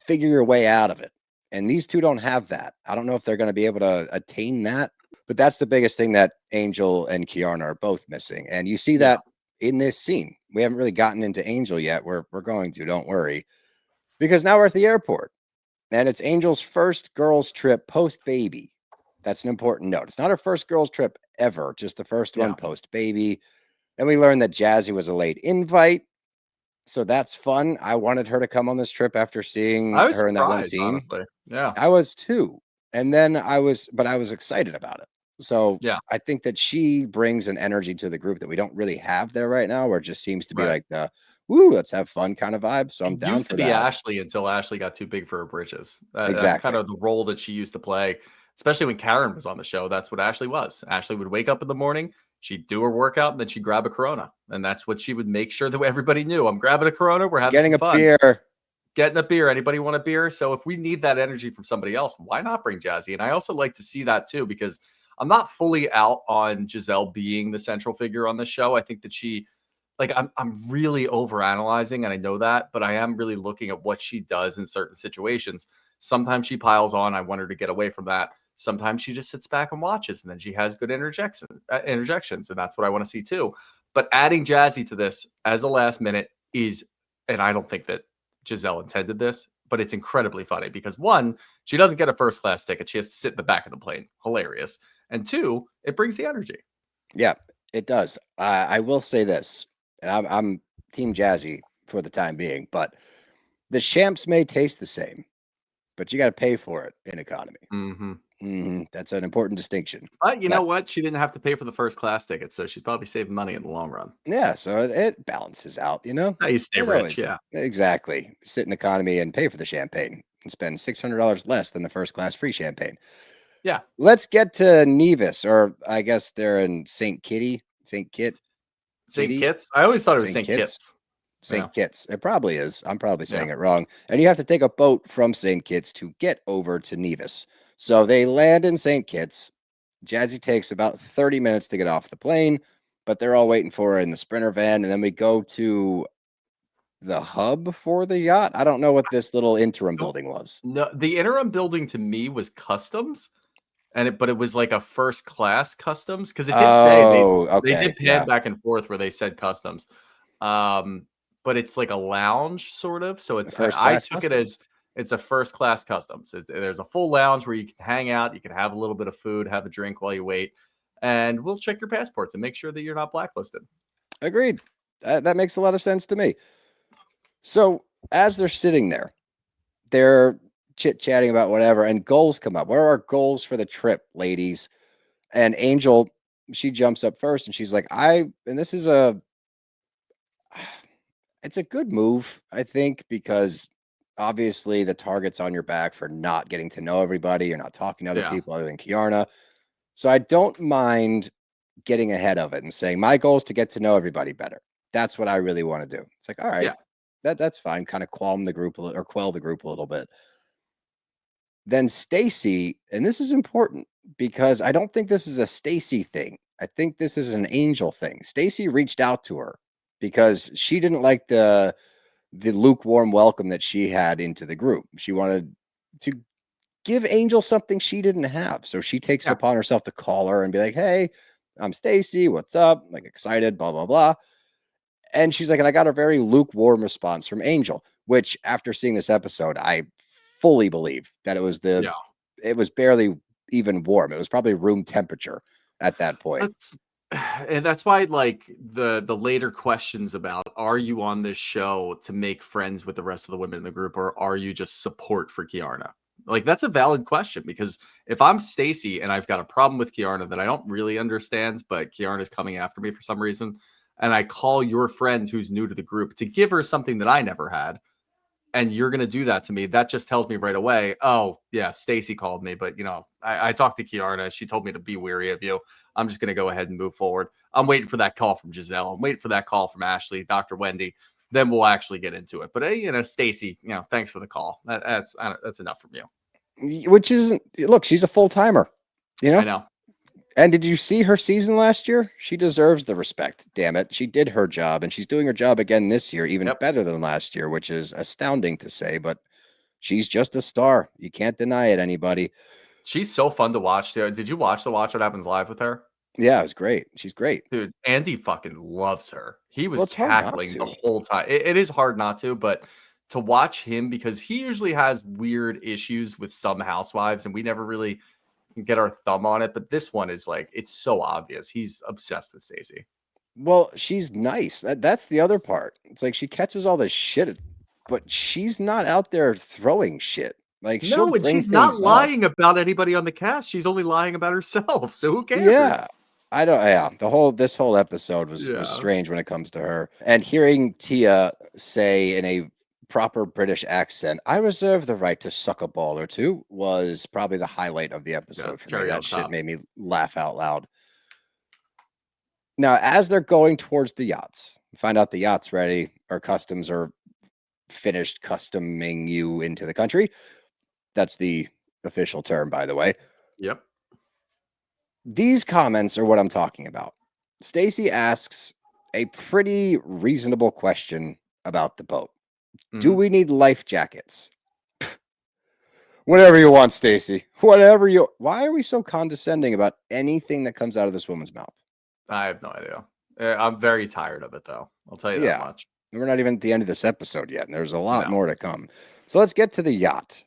figure your way out of it. And these two don't have that. I don't know if they're going to be able to attain that, but that's the biggest thing that Angel and Keiarna are both missing. And you see Yeah. that in this scene. We haven't really gotten into Angel yet. We're going to, don't worry. Because now we're at the airport and it's Angel's first girls' trip post baby. That's an important note. It's not her first girls' trip ever, just the first one Yeah. post baby. And we learned that Jassi was a late invite. So that's fun. I wanted her to come on this trip after seeing I was her in that one surprised, scene. honestly. Yeah. I was too. And then I was excited about it. So Yeah. I think that she brings an energy to the group that we don't really have there right now, where it just seems to be Right. like the woo, let's have fun kind of vibe. So I'm It down used to for be that. Ashley until Ashley got too big for her britches. That's kind Exactly. of the role that she used to play, especially when Karen was on the show. That's what Ashley was. Ashley would wake up in the morning, she'd do her workout, and then she'd grab a Corona. And that's what she would make sure that everybody knew. I'm grabbing a Corona. We're having Getting some a fun. beer. Getting a beer. Anybody want a beer? So if we need that energy from somebody else, why not bring Jassi? And I also like to see that too, because I'm not fully out on Gizelle being the central figure on the show. I think that she, like, I'm really overanalyzing, and I know that, but I am really looking at what she does in certain situations. Sometimes she piles on. I want her to get away from that. Sometimes she just sits back and watches, and then she has good interjections, and that's what I want to see too. But adding Jassi to this as a last minute is, and I don't think that Gizelle intended this, but it's incredibly funny because one, she doesn't get a first class ticket. She has to sit in the back of the plane. Hilarious. And two, it brings the energy. Yeah, it does. I will say this, and I'm Team Jassi for the time being, but the champs may taste the same, but you got to pay for it in economy. Hmm. That's an important distinction. But you know But what? She didn't have to pay for the first class ticket, so she's probably saving money in the long run. yeah, so it balances out, you know? That's how you stay It rich. always Yeah. exactly sit in economy and pay for the champagne and spend $600 less than the first class free champagne. Yeah. Let's get to Nevis, or I guess they're in St. St. Kitty, Kitts. I always thought it was St. St. Kitts. Kitts. Yeah. St. Kitts. It probably is. I'm probably Yeah. saying it wrong. And you have to take a boat from St. Kitts to get over to Nevis. So they land in St. Kitts. Jassi takes about 30 minutes to get off the plane, but they're all waiting for her in the Sprinter van. And then we go to the hub for the yacht. I don't know what this little interim Nope. building was. No, the interim building to me was customs, but it was like a first class customs because it did say Oh, they okay. did pan Yeah. back and forth where they said customs. But it's like a lounge sort of. So it's First I class took it as customs. it's a first class customs. There's a full lounge where you can hang out, you can have a little bit of food, have a drink while you wait, and we'll check your passports and make sure that you're not blacklisted. Agreed. That makes a lot of sense to me. So as they're sitting there, they're chit-chatting about whatever, and goals come up. What are our goals for the trip, ladies? And Angel, she jumps up first and she's like, and this is it's a good move, I think, because obviously the target's on your back for not getting to know everybody. You're not talking to other Yeah. people other than Keiarna. So I don't mind getting ahead of it and saying, my goal is to get to know everybody better. That's what I really want to do. It's like, all right, Yeah. that's fine. Kind of quell the group a little bit. Then Stacey, and this is important because I don't think this is a Stacey thing. I think this is an Angel thing. Stacey reached out to her because she didn't like the lukewarm welcome that she had into the group. She wanted to give Angel something she didn't have. So she takes it Yeah. upon herself to call her and be like, "Hey, I'm Stacey. What's up?" Like excited, blah blah blah. And she's like, and I got a very lukewarm response from Angel, which after seeing this episode, I fully believe that Yeah. it was barely even warm. It was probably room temperature at that point. That's and that's why like the later questions about are you on this show to make friends with the rest of the women in the group or are you just support for Keiarna? Like that's a valid question because if I'm Stacey and I've got a problem with Keiarna that I don't really understand, but Keiarna's coming after me for some reason, and I call your friend who's new to the group to give her something that I never had, and you're going to do that to me, that just tells me right away, oh, yeah, Stacey called me, but, I talked to Keiarna. She told me to be wary of you. I'm just going to go ahead and move forward. I'm waiting for that call from Gizelle. I'm waiting for that call from Ashley, Dr. Wendy. Then we'll actually get into it. But, Stacey, thanks for the call. That's enough from you. Which isn't look, she's a full timer, I know. And did you see her season last year? She deserves the respect. Damn it. She did her job and she's doing her job again this year, even Yep. better than last year, which is astounding to say, but she's just a star. You can't deny it, anybody. She's so fun to watch. Did you watch the Watch What Happens Live with her? Yeah, it was great. She's great. Dude, Andy fucking loves her. He was It's hard not cackling the to. whole time. It is hard not to, but to watch him because he usually has weird issues with some housewives and we never really can get our thumb on it. But this one is like, it's so obvious. He's obsessed with Stacey. Well, she's nice. That's the other part. It's like she catches all this shit, but she's not out there throwing shit. Like she'll No, and bring she's not things up. lying about anybody on the cast. She's only lying about herself. So who cares? Yeah. I don't. Yeah, this whole episode was Yeah. strange when it comes to her. And hearing Tia say in a proper British accent, "I reserve the right to suck a ball or two," was probably the highlight of the episode for me. cherry on That shit top. made me laugh out loud. Now, as they're going towards the yachts, find out the yacht's ready, or customs are finished customing you into the country. That's the official term, by the way. Yep. These comments are what I'm talking about. Stacey asks a pretty reasonable question about the boat. Do Mhm. we need life jackets? Whatever you want, Stacey. Whatever you. Why are we so condescending about anything that comes out of this woman's mouth? I have no idea. I'm very tired of it, though. I'll tell you that Yeah. much. We're not even at the end of this episode yet, and there's a lot No. more to come. So let's get to the yacht.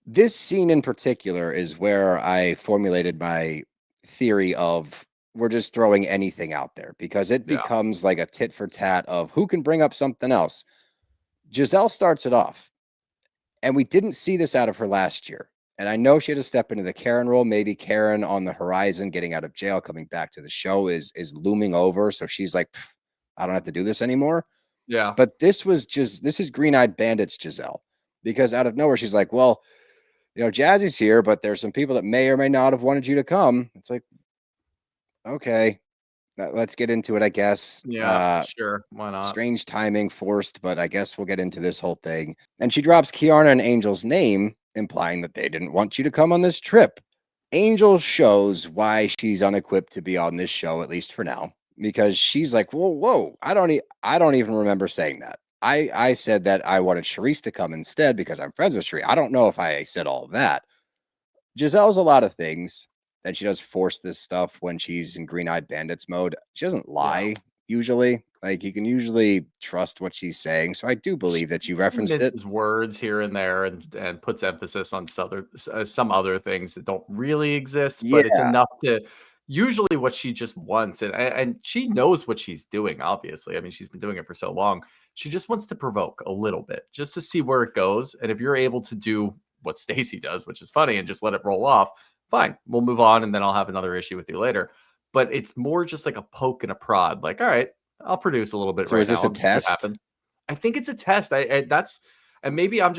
This scene in particular is where I formulated my theory of we're just throwing anything out there because it Yeah. becomes like a tit for tat of who can bring up something else. Gizelle starts it off, and we didn't see this out of her last year. And I know she had to step into the Karen role. Maybe Karen on the horizon, getting out of jail, coming back to the show is looming over. So she's like, I don't have to do this anymore. Yeah. But this is Green-Eyed Bandits Gizelle, because out of nowhere she's like, well, Jassie's here, but there's some people that may or may not have wanted you to come. It's like, okay, let's get into it, I guess. Yeah, sure. Why not? Strange timing, forced, but I guess we'll get into this whole thing. And she drops Keiarna and Angel's name, implying that they didn't want you to come on this trip. Angel shows why she's unequipped to be on this show, at least for now, because she's like, whoa, I don't even remember saying that. I said that I wanted Charisse to come instead because I'm friends with Charisse. I don't know if I said all of that. Giselle's a lot of things, and she does force this stuff when she's in Green-Eyed Bandits mode. She doesn't lie usually. Like, you can usually trust what she's saying. So I do believe that you referenced it. Minces words here and there and puts emphasis on some other things that don't really exist, but it's enough to usually what she just wants. And she knows what she's doing, obviously. I mean, she's been doing it for so long. She just wants to provoke a little bit just to see where it goes. And if you're able to do what Stacey does, which is funny, and just let it roll off, fine, we'll move on. And then I'll have another issue with you later. But it's more just like a poke and a prod. Like, all right, I'll produce a little bit. So right is this now a test? I think it's a test. And maybe I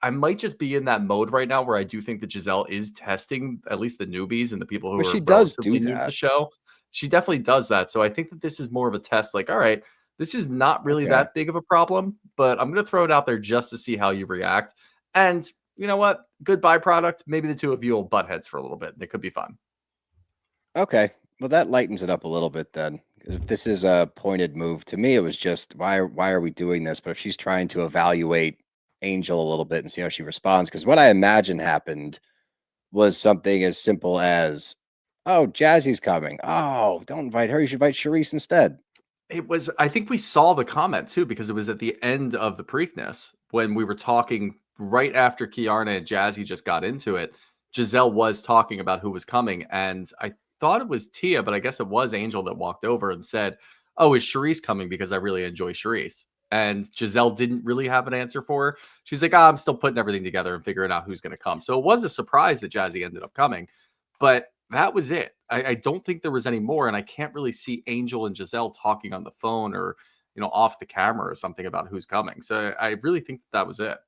might just be in that mode right now where I do think that Gizelle is testing at least the newbies and the people who are she does relatively do new to that. the show. She definitely does that. So I think that this is more of a test. Like, all right, this is not really that big of a problem, but I'm going to throw it out there just to see how you react. And you know what? Good byproduct. Maybe the two of you will butt heads for a little bit. And it could be fun. Okay. Well, that lightens it up a little bit then. Because if this is a pointed move, to me, it was just, why are we doing this? But if she's trying to evaluate Angel a little bit and see how she responds, because what I imagine happened was something as simple as, oh, Jassie's coming. Oh, don't invite her. You should invite Charisse instead. I think we saw the comment too, because it was at the end of the Preakness when we were talking right after Keiarna and Jassi just got into it. Gizelle was talking about who was coming, and I thought it was Tia, but I guess it was Angel that walked over and said, oh, is Charisse coming? Because I really enjoy Charisse. And Gizelle didn't really have an answer for her. She's like, I'm still putting everything together and figuring out who's going to come. So it was a surprise that Jassi ended up coming, but that was it. I don't think there was any more, and I can't really see Angel and Gizelle talking on the phone or, off the camera or something about who's coming. So I really think that was it.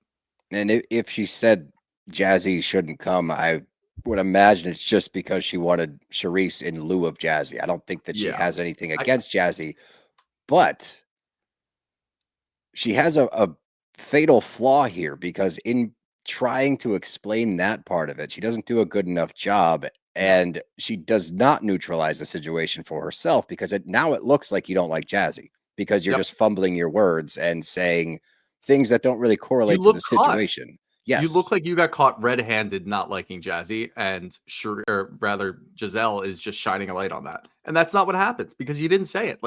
And if she said Jassi shouldn't come, I would imagine it's just because she wanted Charisse in lieu of Jassi. I don't think that she has anything against Jassi, but she has a fatal flaw here, because in trying to explain that part of it, she doesn't do a good enough job, and she does not neutralize the situation for herself, because now it looks like you don't like Jassi, because you're just fumbling your words and saying things that don't really correlate to the situation. Yes. You look like you got caught red-handed not liking Jassi, and Gizelle is just shining a light on that. And that's not what happens, because you didn't say it.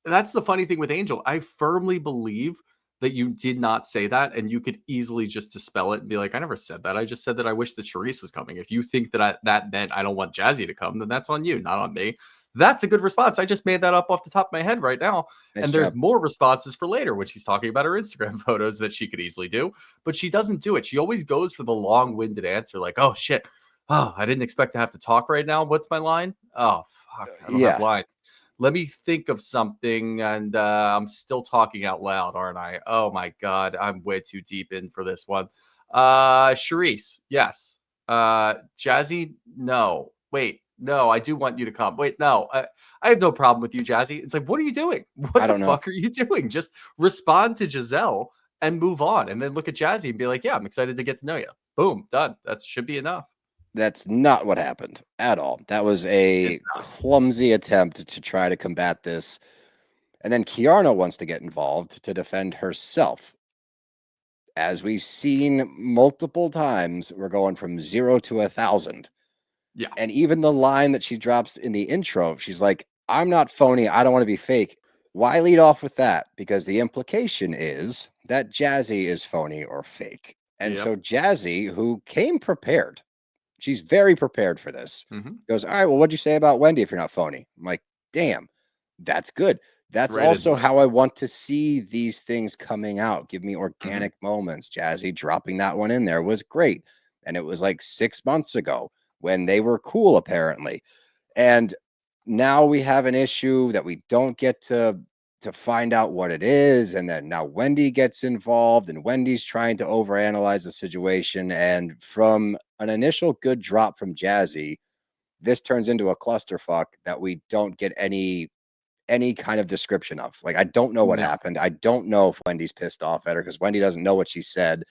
That's the funny thing with Angel. I firmly believe that you did not say that, and you could easily just dispel it and be like, I never said that. I just said that I wish that Charisse was coming. If you think that that meant I don't want Jassi to come, then that's on you, not on me. That's a good response. I just made that up off the top of my head right now. Nice and job. There's more responses for later when she's talking about her Instagram photos that she could easily do, but she doesn't do it. She always goes for the long-winded answer, like, oh, shit. Oh, I didn't expect to have to talk right now. What's my line? Oh, fuck. I don't have line. Let me think of something, and I'm still talking out loud, aren't I? Oh, my God. I'm way too deep in for this one. Charisse, yes. Jassi, no. Wait, no, I do want you to come. Wait, no. I have no problem with you, Jassi. It's like, what are you doing? What the fuck are you doing? Just respond to Gizelle and move on, and then look at Jassi and be like, yeah, I'm excited to get to know you. Boom, done. That should be enough. That's not what happened at all. That was a clumsy attempt to try to combat this. And then Keiarna wants to get involved to defend herself. As we've seen multiple times, we're going from 0 to 1,000. Yeah. And even the line that she drops in the intro, she's like, I'm not phony. I don't want to be fake. Why lead off with that? Because the implication is that Jassi is phony or fake. And so Jassi, who came prepared, She's very prepared for this. Goes, all right, well, what'd you say about Wendy if you're not phony? I'm like, damn, that's good. That's Right also into it. how I want to see these things coming out. Give me organic moments. Jassi dropping that one in there was great. And it was like 6 months ago when they were cool, apparently. And now we have an issue that we don't get to find out what it is. And then now Wendy gets involved, and Wendy's trying to overanalyze the situation. And from an initial good drop from Jassi, this turns into a clusterfuck that we don't get any kind of description of. Like, I don't know what happened. I don't know if Wendy's pissed off at her because Wendy doesn't know what she said,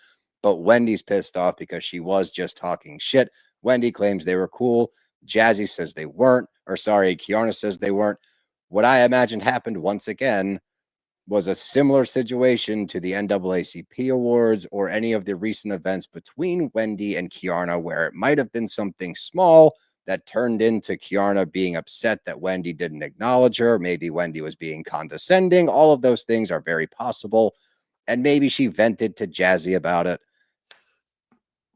but Wendy's pissed off because she was just talking shit. Wendy claims they were cool. Jassi says they weren't, or sorry, Keiarna says they weren't. What I imagine happened once again was a similar situation to the NAACP awards or any of the recent events between Wendy and Keiarna, where it might have been something small that turned into Keiarna being upset that Wendy didn't acknowledge her. Maybe Wendy was being condescending. All of those things are very possible. And maybe she vented to Jassi about it.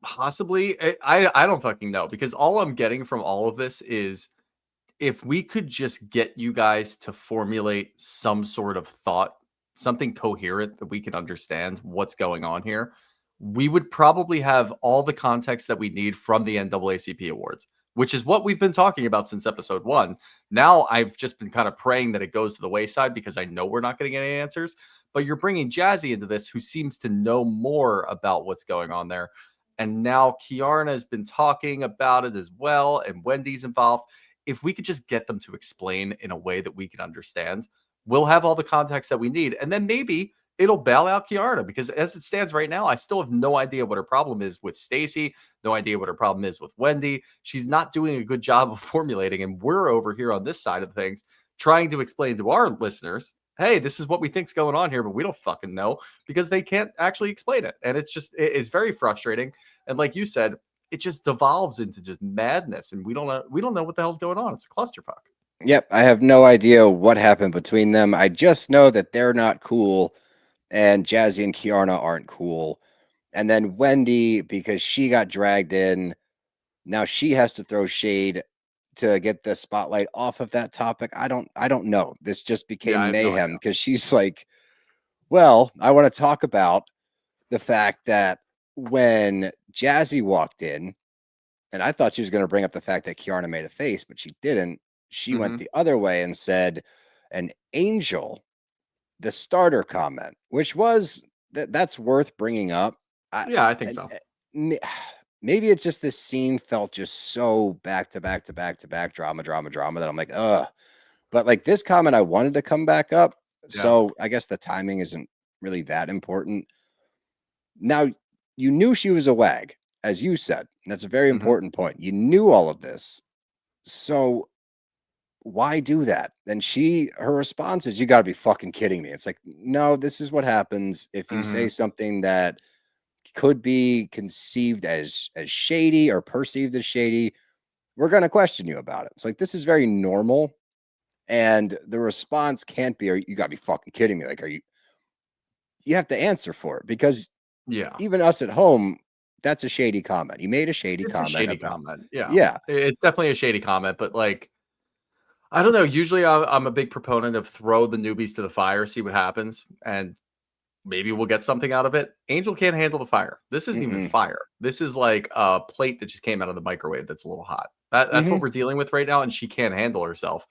Possibly. I don't fucking know, because all I'm getting from all of this is, if we could just get you guys to formulate some sort of thought, something coherent that we can understand what's going on here, we would probably have all the context that we need from the NAACP awards, which is what we've been talking about since episode 1. Now I've just been kind of praying that it goes to the wayside because I know we're not going to get any answers. But you're bringing Jassi into this, who seems to know more about what's going on there. And now Keiarna has been talking about it as well, and Wendy's involved. If we could just get them to explain in a way that we can understand, we'll have all the context that we need. And then maybe it'll bail out Keiarna, because as it stands right now, I still have no idea what her problem is with Stacey, no idea what her problem is with Wendy. She's not doing a good job of formulating. And we're over here on this side of things trying to explain to our listeners, hey, this is what we think's going on here, but we don't fucking know, because they can't actually explain it. And it's very frustrating. And like you said, it just devolves into just madness, and we don't know what the hell's going on. It's a clusterfuck. Yep, I have no idea what happened between them. I just know that they're not cool, and Jassi and Keiarna aren't cool. And then Wendy, because she got dragged in, now she has to throw shade to get the spotlight off of that topic. I don't know. This just became I have no mayhem because she's like, well, I want to talk about the fact that when Jassi walked in, and I thought she was going to bring up the fact that Keiarna made a face, but she didn't. She went the other way and said, an angel, the starter comment, which was that's worth bringing up. I think so. Maybe it's just this scene felt just so back to back drama that I'm like, ugh. But like this comment, I wanted to come back up. Yeah. So I guess the timing isn't really that important. Now, you knew she was a wag, as you said. And that's a very important point. You knew all of this. So why do that? And her response is, you got to be fucking kidding me. It's like, no, this is what happens if you say something that could be conceived as shady or perceived as shady. We're going to question you about it. It's like, this is very normal. And the response can't be, you got to be fucking kidding me. Like, you have to answer for it, because even us at home, that's a shady comment. You made a shady comment. Comment. Yeah. It's definitely a shady comment, but like, I don't know. Usually I'm a big proponent of throw the newbies to the fire, see what happens, and maybe we'll get something out of it. Angel can't handle the fire. This isn't even fire. This is like a plate that just came out of the microwave that's a little hot. That's what we're dealing with right now, and she can't handle herself.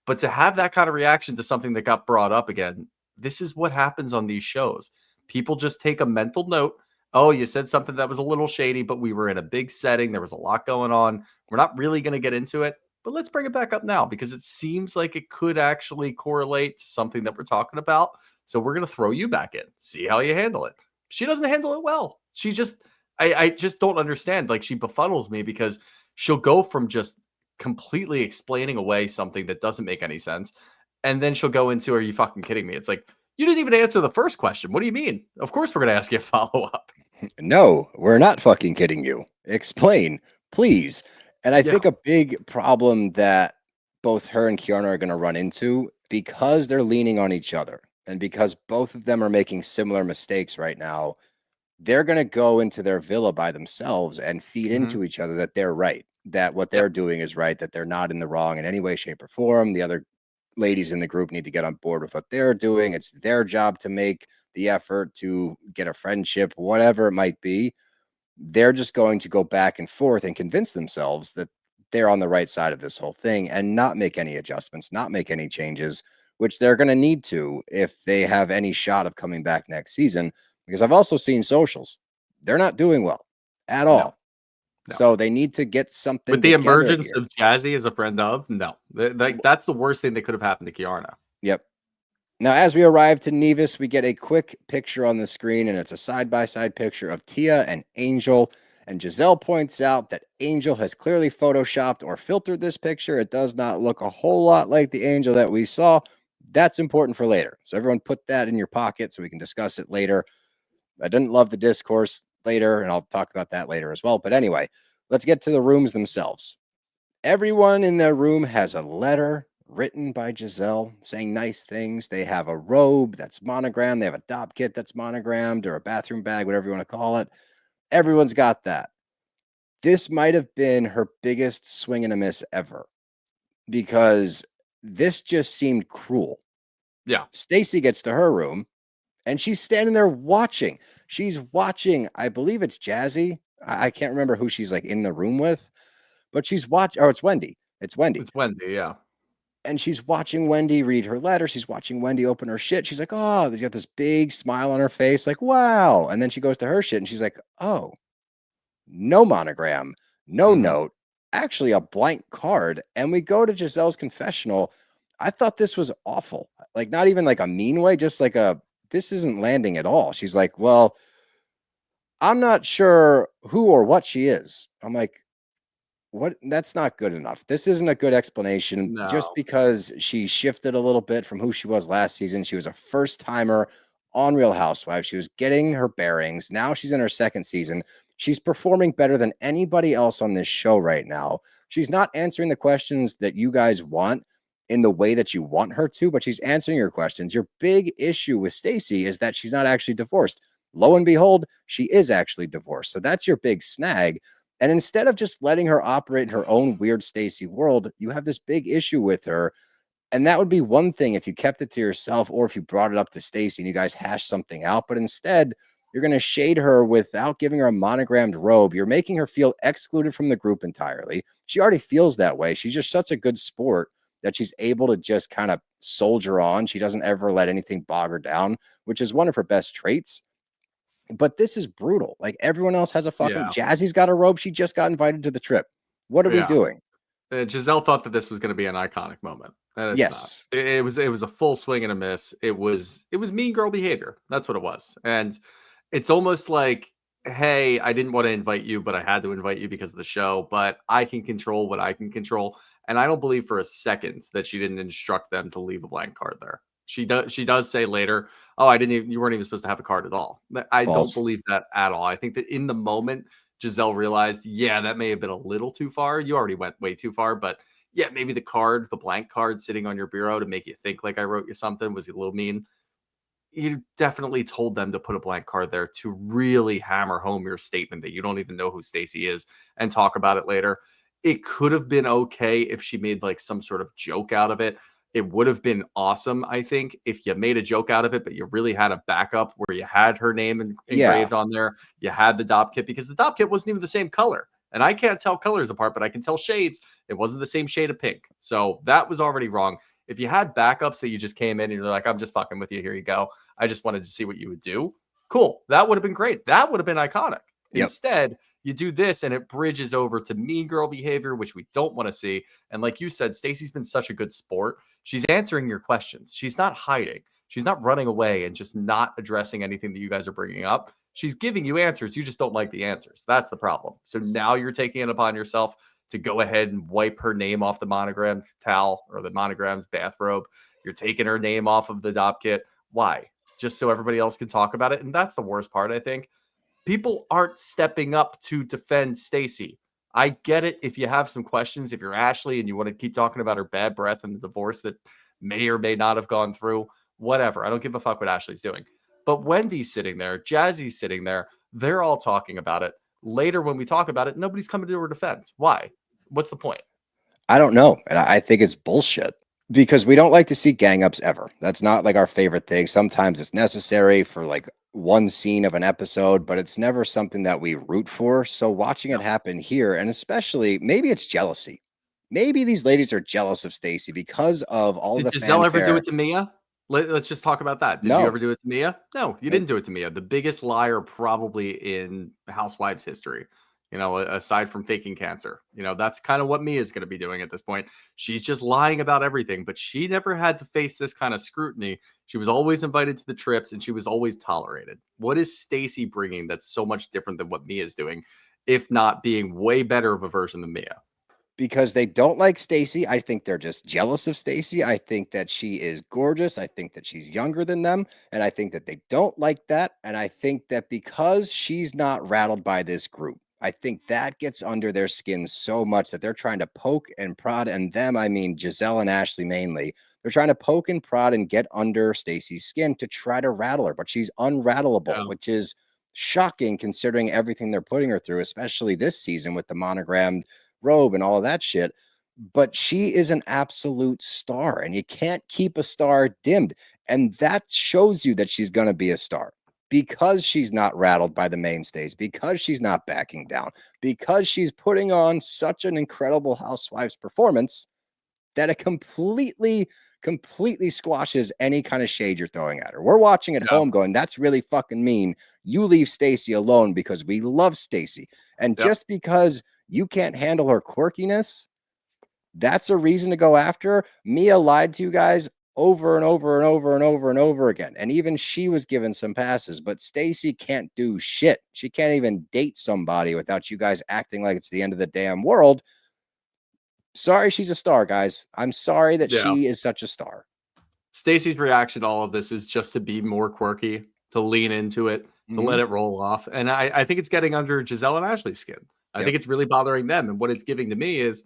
But to have that kind of reaction to something that got brought up again, this is what happens on these shows. People just take a mental note. Oh, you said something that was a little shady, but we were in a big setting. There was a lot going on. We're not really going to get into it, but let's bring it back up now, because it seems like it could actually correlate to something that we're talking about. So we're going to throw you back in, see how you handle it. She doesn't handle it well. I just don't understand. Like, she befuddles me, because she'll go from just completely explaining away something that doesn't make any sense, and then she'll go into, are you fucking kidding me? It's like, you didn't even answer the first question. What do you mean? Of course we're going to ask you a follow-up. No, we're not fucking kidding you. Explain, please. And I think a big problem that both her and Keiarna are going to run into, because they're leaning on each other, and because both of them are making similar mistakes right now, they're going to go into their villa by themselves and feed Mhm. into each other that they're right, that what they're doing is right, that they're not in the wrong in any way, shape, or form. The other ladies in the group need to get on board with what they're doing. It's their job to make the effort to get a friendship, whatever it might be. They're just going to go back and forth and convince themselves that they're on the right side of this whole thing and not make any adjustments, not make any changes, which they're going to need to if they have any shot of coming back next season. Because I've also seen socials, they're not doing well at No, all. no. So they need to get With something the together emergence here. of Jassi as a friend of, no. Like, that's the worst thing that could have happened to Keiarna. Yep. Now, as we arrive to Nevis, we get a quick picture on the screen, and it's a side-by-side picture of Tia and Angel. And Gizelle points out that Angel has clearly photoshopped or filtered this picture. It does not look a whole lot like the Angel that we saw. That's important for later. So everyone put that in your pocket so we can discuss it later. I didn't love the discourse later, and I'll talk about that later as well. But anyway, let's get to the rooms themselves. Everyone in their room has a letter written by Gizelle saying nice things. They have a robe that's monogrammed. They have a dop kit that's monogrammed, or a bathroom bag, whatever you want to call it. Everyone's got that. This might have been her biggest swing and a miss ever, because this just seemed cruel. Yeah. Stacey gets to her room and she's standing there watching. She's watching, I believe it's Jassi. I can't remember who she's like in the room with, but she's watching, or it's Wendy. It's Wendy. It's Wednesday, yeah. And she's watching Wendy read her letter. She's watching Wendy open her shit. She's like, oh, she's got this big smile on her face, like, wow. And then she goes to her shit and she's like, oh, no monogram, no Mhm. note, actually a blank card. And we go to Giselle's confessional. I thought this was awful. Like, not even like a mean way, just like this isn't landing at all. She's like, well, I'm not sure who or what she is. I'm like, what? That's not good enough. This isn't a good explanation. Just No. because she shifted a little bit from who she was last season. She was a first timer on Real Housewives. She was getting her bearings. Now she's in her second season. She's performing better than anybody else on this show right now. She's not answering the questions that you guys want in the way that you want her to, but she's answering your questions. Your big issue with Stacey is that she's not actually divorced. Lo and behold, she is actually divorced. So that's your big snag. And instead of just letting her operate in her own weird Stacey world, you have this big issue with her. And that would be one thing if you kept it to yourself, or if you brought it up to Stacey and you guys hashed something out. But instead, you're going to shade her without giving her a monogrammed robe. You're making her feel excluded from the group entirely. She already feels that way. She's just such a good sport that she's able to just kind of soldier on. She doesn't ever let anything bog her down, which is one of her best traits. But this is brutal. Like, everyone else has a fucking Yeah. Jassie's got a robe. She just got invited to the trip. What are we Yeah. doing? Gizelle thought that this was going to be an iconic moment, and it's not. Yes. It was a full swing and a miss. It was mean girl behavior. That's what it was, and it's almost like, hey, I didn't want to invite you, but I had to invite you because of the show. But I can control what I can control, and I don't believe for a second that she didn't instruct them to leave a blank card there. She does say later, "Oh, I didn't even. You weren't even supposed to have a card at all." I don't False. believe that at all. I think that in the moment, Gizelle realized, yeah, that may have been a little too far. You already went way too far, but yeah, maybe the blank card sitting on your bureau to make you think like I wrote you something was a little mean. You definitely told them to put a blank card there to really hammer home your statement that you don't even know who Stacey is and talk about it later. It could have been okay if she made like some sort of joke out of it. It would have been awesome, I think, if you made a joke out of it, but you really had a backup where you had her name Yeah. engraved on there. You had the dop kit, because the dop kit wasn't even the same color. And I can't tell colors apart, but I can tell shades. It wasn't the same shade of pink. So that was already wrong. If you had backups that you just came in and you're like, I'm just fucking with you. Here you go. I just wanted to see what you would do. Cool. That would have been great. That would have been iconic. Yep. Instead, you do this and it bridges over to mean girl behavior, which we don't want to see. And like you said, Stacey's been such a good sport. She's answering your questions. She's not hiding. She's not running away and just not addressing anything that you guys are bringing up. She's giving you answers. You just don't like the answers. That's the problem. So now you're taking it upon yourself to go ahead and wipe her name off the monogrammed towel or the monogrammed bathrobe. You're taking her name off of the dop kit. Why? Just so everybody else can talk about it. And that's the worst part, I think. People aren't stepping up to defend Stacey. I get it if you have some questions, if you're Ashley and you want to keep talking about her bad breath and the divorce that may or may not have gone through, whatever. I don't give a fuck what Ashley's doing. But Wendy's sitting there, Jassie's sitting there. They're all talking about it. Later, when we talk about it, nobody's coming to her defense. Why? What's the point? I don't know. And I think it's bullshit because we don't like to see gang ups ever. That's not like our favorite thing. Sometimes it's necessary for like one scene of an episode, but it's never something that we root for. So watching it happen here, and especially maybe it's jealousy. Maybe these ladies are jealous of Stacey because of all Did the Gizelle ever do fanfare. it to Mia? Let's just talk about that. Did you No. ever do it to Mia? No, you didn't do it to Mia. The biggest liar probably in Housewives history, aside from faking cancer. That's kind of what Mia is going to be doing at this point. She's just lying about everything, but she never had to face this kind of scrutiny. She was always invited to the trips and she was always tolerated. What is Stacey bringing that's so much different than what Mia is doing, if not being way better of a version than Mia? Because they don't like Stacey. I think they're just jealous of Stacey. I think that she is gorgeous. I think that she's younger than them. And I think that they don't like that. And I think that because she's not rattled by this group, I think that gets under their skin so much that they're trying to poke and prod. And them, I mean, Gizelle and Ashley mainly, they're trying to poke and prod and get under Stacey's skin to try to rattle her. But she's unrattleable, which is shocking considering everything they're putting her through, especially this season with the monogrammed robe and all of that shit. But she is an absolute star, and you can't keep a star dimmed. And that shows you that she's going to be a star because she's not rattled by the mainstays, because she's not backing down, because she's putting on such an incredible Housewives performance that it completely squashes any kind of shade you're throwing at her. We're watching at home going, that's really fucking mean. You leave Stacey alone because we love Stacey. And just because you can't handle her quirkiness, that's a reason to go after her. Mia lied to you guys over and over and over and over and over again. And even she was given some passes, but Stacey can't do shit. She can't even date somebody without you guys acting like it's the end of the damn world. Sorry, she's a star, guys. I'm sorry that she is such a star. Stacey's reaction to all of this is just to be more quirky, to lean into it, to let it roll off. And I think it's getting under Gizelle and Ashley's skin. I think it's really bothering them. And what it's giving to me is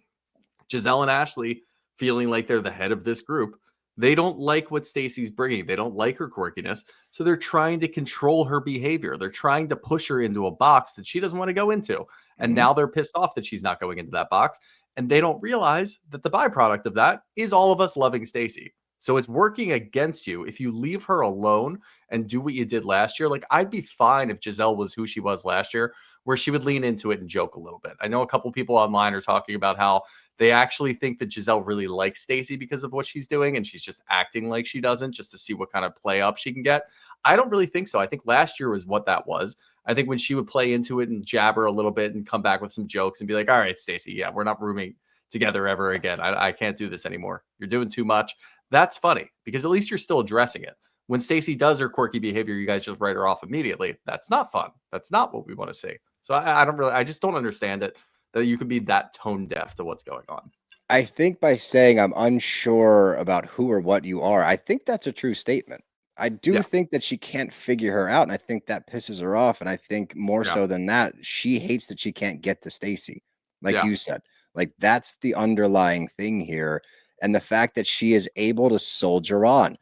Gizelle and Ashley feeling like they're the head of this group. They don't like what Stacey's bringing. They don't like her quirkiness. So they're trying to control her behavior. They're trying to push her into a box that she doesn't want to go into. And now they're pissed off that she's not going into that box. And they don't realize that the byproduct of that is all of us loving Stacey. So it's working against you if you leave her alone and do what you did last year. Like, I'd be fine if Gizelle was who she was last year, where she would lean into it and joke a little bit. I know a couple people online are talking about how they actually think that Gizelle really likes Stacey because of what she's doing, and she's just acting like she doesn't just to see what kind of play up she can get. I don't really think so. I think last year was what that was. I think when she would play into it and jabber a little bit and come back with some jokes and be like, all right, Stacey, yeah, we're not rooming together ever again. I can't do this anymore. You're doing too much. That's funny because at least you're still addressing it. When Stacey does her quirky behavior, you guys just write her off immediately. That's not fun. That's not what we want to see. So I just don't understand it, that you could be that tone deaf to what's going on. I think by saying I'm unsure about who or what you are, I think that's a true statement. I do think that she can't figure her out, and I think that pisses her off. And I think more so than that, she hates that she can't get to Stacey, like you said. Like, that's the underlying thing here. And the fact that she is able to soldier on.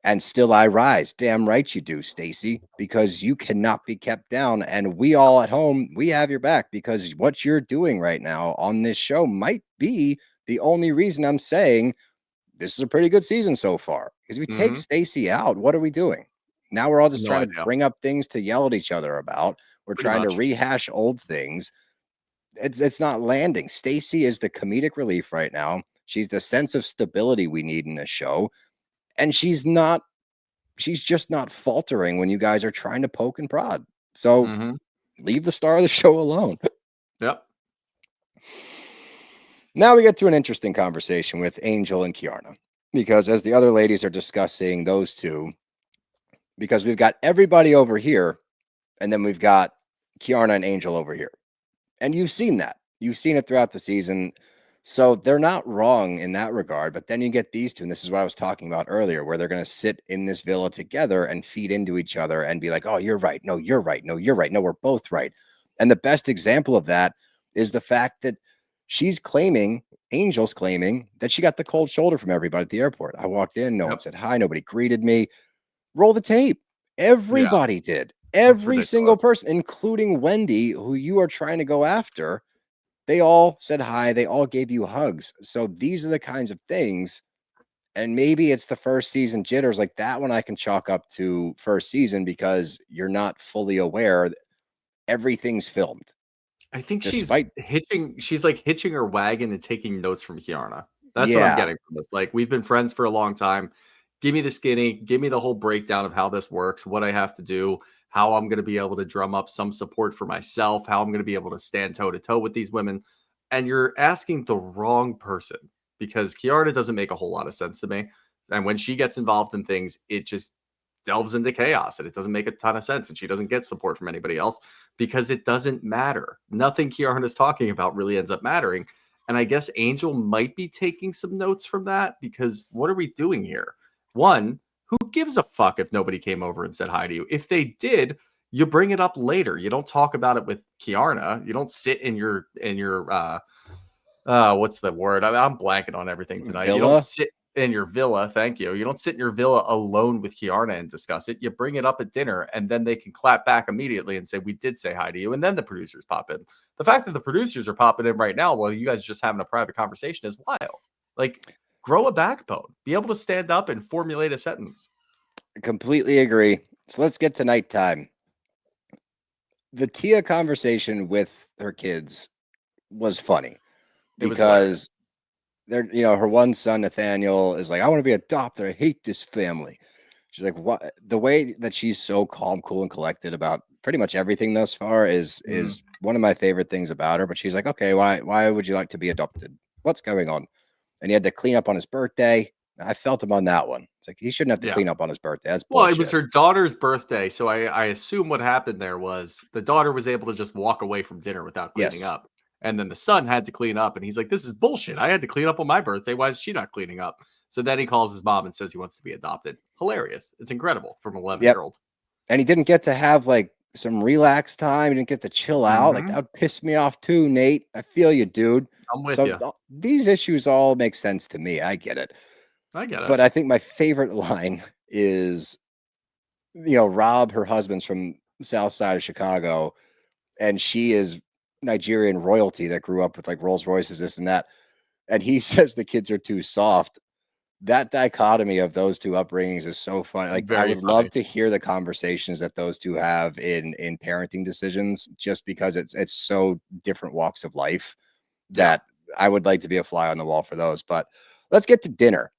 And still I rise. Damn right you do, Stacey, because you cannot be kept down. And we all at home, we have your back, because what you're doing right now on this show might be the only reason I'm saying this is a pretty good season so far. Because we take Stacey out, what are we doing? Now we're all just trying to bring up things to yell at each other about. We're trying to rehash old things. It's not landing. Stacey is the comedic relief right now. She's the sense of stability we need in a show. And she's just not faltering when you guys are trying to poke and prod. So leave the star of the show alone. Now we get to an interesting conversation with Angel and Keiarna, because as the other ladies are discussing those two, because we've got everybody over here, and then we've got Keiarna and Angel over here. And you've seen that. You've seen it throughout the season. So they're not wrong in that regard. But then you get these two, and this is what I was talking about earlier, where they're going to sit in this villa together and feed into each other and be like, oh, you're right. No, you're right. No, you're right. No, we're both right. And the best example of that is the fact that Angel's claiming that she got the cold shoulder from everybody at the airport. I walked in, no one said hi, nobody greeted me. Roll the tape. Everybody did. Every single person, including Wendy, who you are trying to go after, they all said hi. They all gave you hugs. So these are the kinds of things. And maybe it's the first season jitters. Like that one I can chalk up to first season because you're not fully aware that everything's filmed. I think Despite she's like hitching her wagon and taking notes from Keiarna. That's what I'm Yeah. getting from this. Like, we've been friends for a long time. Give me the skinny, give me the whole breakdown of how this works, what I have to do, how I'm going to be able to drum up some support for myself, how I'm going to be able to stand toe to toe with these women. And you're asking the wrong person because Keiarna doesn't make a whole lot of sense to me. And when she gets involved in things, it just delves into chaos and it doesn't make a ton of sense. And she doesn't get support from anybody else because it doesn't matter. Nothing Keiarna is talking about really ends up mattering. And I guess Angel might be taking some notes from that because what are we doing here? One, who gives a fuck if nobody came over and said hi to you? If they did, you bring it up later. You don't talk about it with Keiarna. You don't sit in your what's the word? I'm blanking on everything tonight. You don't Villa? sit in your villa. Thank you. You don't sit in your villa alone with Keiarna and discuss it. You bring it up at dinner, and then they can clap back immediately and say, "We did say hi to you." And then the producers pop in. The fact that the producers are popping in right now while you guys are just having a private conversation is wild. Like, grow a backbone. Be able to stand up and formulate a sentence. Completely agree. So let's get to nighttime. The Tia conversation with her kids was funny It was hilarious. because they're, her one son, Nathaniel, is like, I want to be adopted. I hate this family. She's like, what? The way that she's so calm, cool, and collected about pretty much everything thus far is one of my favorite things about her. But she's like, okay, why would you like to be adopted? What's going on? And he had to clean up on his birthday. I felt him on that one. It's like he shouldn't have to clean up on his birthday. That's bullshit. Well, it was her daughter's birthday, so I assume what happened there was the daughter was able to just walk away from dinner without cleaning up. And then the son had to clean up, and he's like, this is bullshit. I had to clean up on my birthday. Why is she not cleaning up? So then he calls his mom and says he wants to be adopted. Hilarious. It's incredible from an 11-year-old. And he didn't get to have like some relaxed time. He didn't get to chill out. Like that would piss me off too, Nate. I feel you, dude. I'm with you. These issues all make sense to me. I get it. But I think my favorite line is, Rob, her husband's from the south side of Chicago, and she is Nigerian royalty that grew up with like Rolls Royces, this and that. And he says the kids are too soft. That dichotomy of those two upbringings is so funny. Like I would love to hear the conversations that those two have in parenting decisions, just because it's so different walks of life that I would like to be a fly on the wall for those. But let's get to dinner.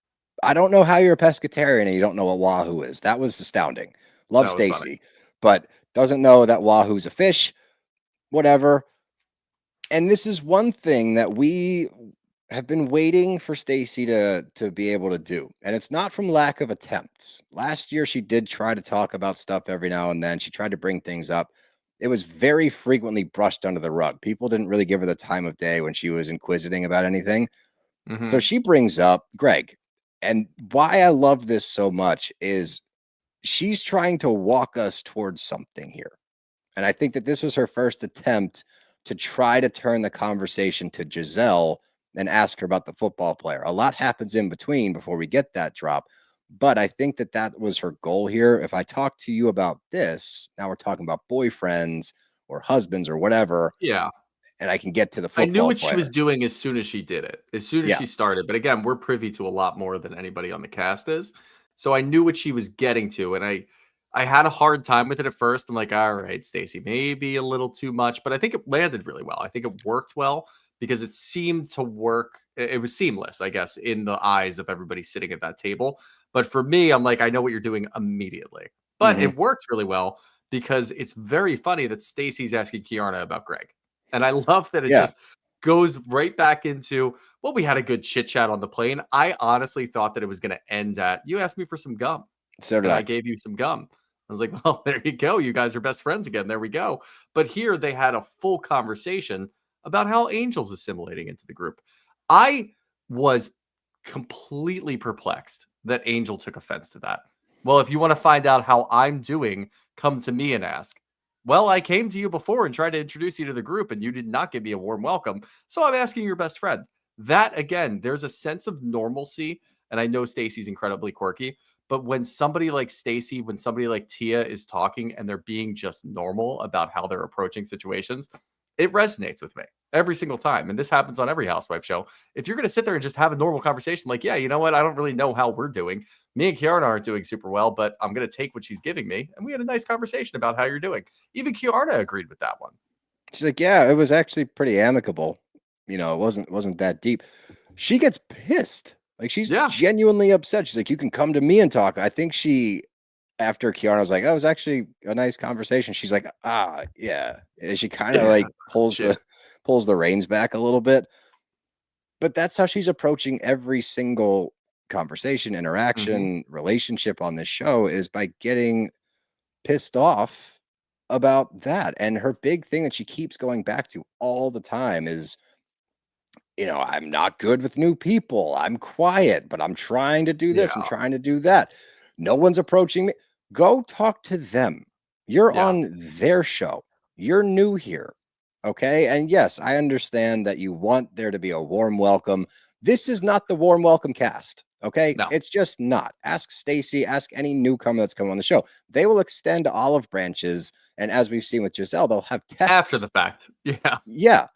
I don't know how you're a pescatarian and you don't know what wahoo is. That was astounding. Love Stacey, but doesn't know that wahoo's a fish, whatever. And this is one thing that we have been waiting for Stacey to be able to do. And it's not from lack of attempts. Last year, she did try to talk about stuff every now and then. She tried to bring things up. It was very frequently brushed under the rug. People didn't really give her the time of day when she was inquisiting about anything. So she brings up Greg. And why I love this so much is she's trying to walk us towards something here. And I think that this was her first attempt to try to turn the conversation to Gizelle and ask her about the football player. A lot happens in between before we get that drop. But I think that that was her goal here. If I talk to you about this, now we're talking about boyfriends or husbands or whatever. Yeah. And I can get to the football I knew what player. She was doing as soon as she did it, as soon as she started. But again, we're privy to a lot more than anybody on the cast is. So I knew what she was getting to. And I had a hard time with it at first. I'm like, all right, Stacey, maybe a little too much. But I think it landed really well. I think it worked well because it seemed to work. It was seamless, I guess, in the eyes of everybody sitting at that table. But for me, I'm like, I know what you're doing immediately. But it worked really well because it's very funny that Stacey's asking Keiarna about Greg. And I love that it just goes right back into, well, we had a good chit chat on the plane. I honestly thought that it was going to end at, you asked me for some gum. So did I gave you some gum. I was like, well, there you go. You guys are best friends again. There we go. But here they had a full conversation about how Angel's assimilating into the group. I was completely perplexed that Angel took offense to that. Well, if you want to find out how I'm doing, come to me and ask. Well, I came to you before and tried to introduce you to the group, and you did not give me a warm welcome. So I'm asking your best friend. That, again, there's a sense of normalcy. And I know Stacey's incredibly quirky, But when somebody like Stacey, when somebody like Tia is talking and they're being just normal about how they're approaching situations, it resonates with me every single time. And this happens on every housewife show. If you're going to sit there and just have a normal conversation, like, yeah, you know what? I don't really know how we're doing. Me and Keiarna aren't doing super well, but I'm going to take what she's giving me. And we had a nice conversation about how you're doing. Even Keiarna agreed with that one. She's like, yeah, it was actually pretty amicable. You know, it wasn't that deep. She gets pissed. Like, she's genuinely upset. She's like, you can come to me and talk. I think she, after Keiarna was like, oh, it was actually a nice conversation. She's like, yeah. And she kind of like pulls the reins back a little bit. But that's how she's approaching every single conversation, interaction, relationship on this show, is by getting pissed off about that. And her big thing that she keeps going back to all the time is, I'm not good with new people. I'm quiet, but I'm trying to do this. I'm trying to do that. No one's approaching me. Go talk to them. You're on their show. You're new here. Okay. And yes, I understand that you want there to be a warm welcome. This is not the warm welcome cast. Okay. No. It's just not. Ask Stacey, ask any newcomer that's come on the show. They will extend olive branches. And as we've seen with Gizelle, they'll have tests after the fact. Yeah. Yeah.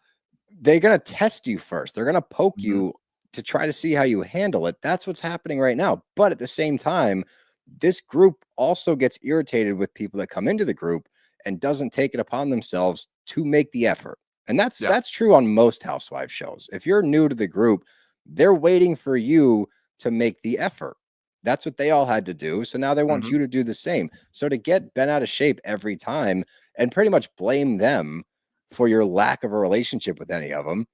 They're going to test you first. They're going to poke you to try to see how you handle it. That's what's happening right now. But at the same time, this group also gets irritated with people that come into the group and doesn't take it upon themselves to make the effort. And that's true on most housewife shows. If you're new to the group, they're waiting for you to make the effort. That's what they all had to do. So now they want you to do the same. So to get bent out of shape every time and pretty much blame them for your lack of a relationship with any of them,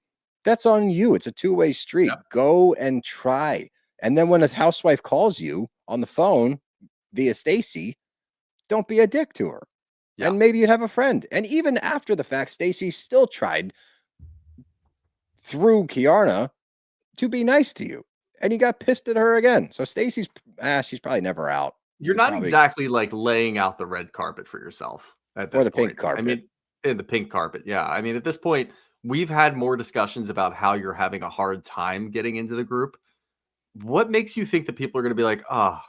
that's on you. It's a two-way street. Go and try. And then when a housewife calls you on the phone via Stacey, don't be a dick to her. And maybe you'd have a friend. And even after the fact, Stacey still tried through Keiarna to be nice to you. And you got pissed at her again. So Stacey's she's probably never out. You're not exactly like laying out the red carpet for yourself at this or the point. pink carpet. I mean, in the pink carpet. Yeah. I mean, at this point, we've had more discussions about how you're having a hard time getting into the group. What makes you think that people are going to be like, all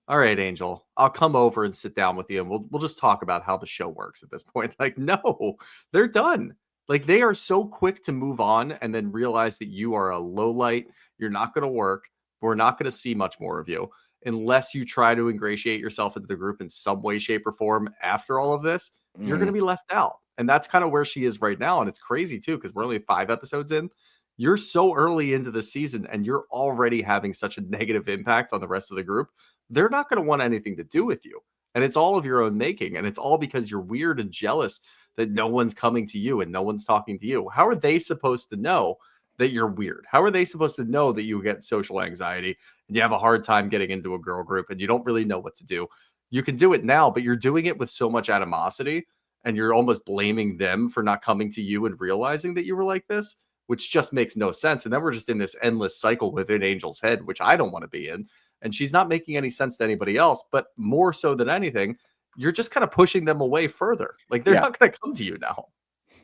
right, Angel, I'll come over and sit down with you and we'll just talk about how the show works at this point. Like, no, they're done. Like, they are so quick to move on and then realize that you are a low light. You're not going to work. We're not going to see much more of you unless you try to ingratiate yourself into the group in some way, shape, or form after all of this. You're going to be left out. And that's kind of where she is right now. And it's crazy too, because we're only 5 episodes in. You're so early into the season and you're already having such a negative impact on the rest of the group. They're not going to want anything to do with you. And it's all of your own making. And it's all because you're weird and jealous that no one's coming to you and no one's talking to you. How are they supposed to know that you're weird? How are they supposed to know that you get social anxiety and you have a hard time getting into a girl group and you don't really know what to do? You can do it now, but you're doing it with so much animosity and you're almost blaming them for not coming to you and realizing that you were like this, which just makes no sense. And then we're just in this endless cycle within Angel's head, which I don't want to be in. And she's not making any sense to anybody else, but more so than anything, you're just kind of pushing them away further. Like, they're not going to come to you now.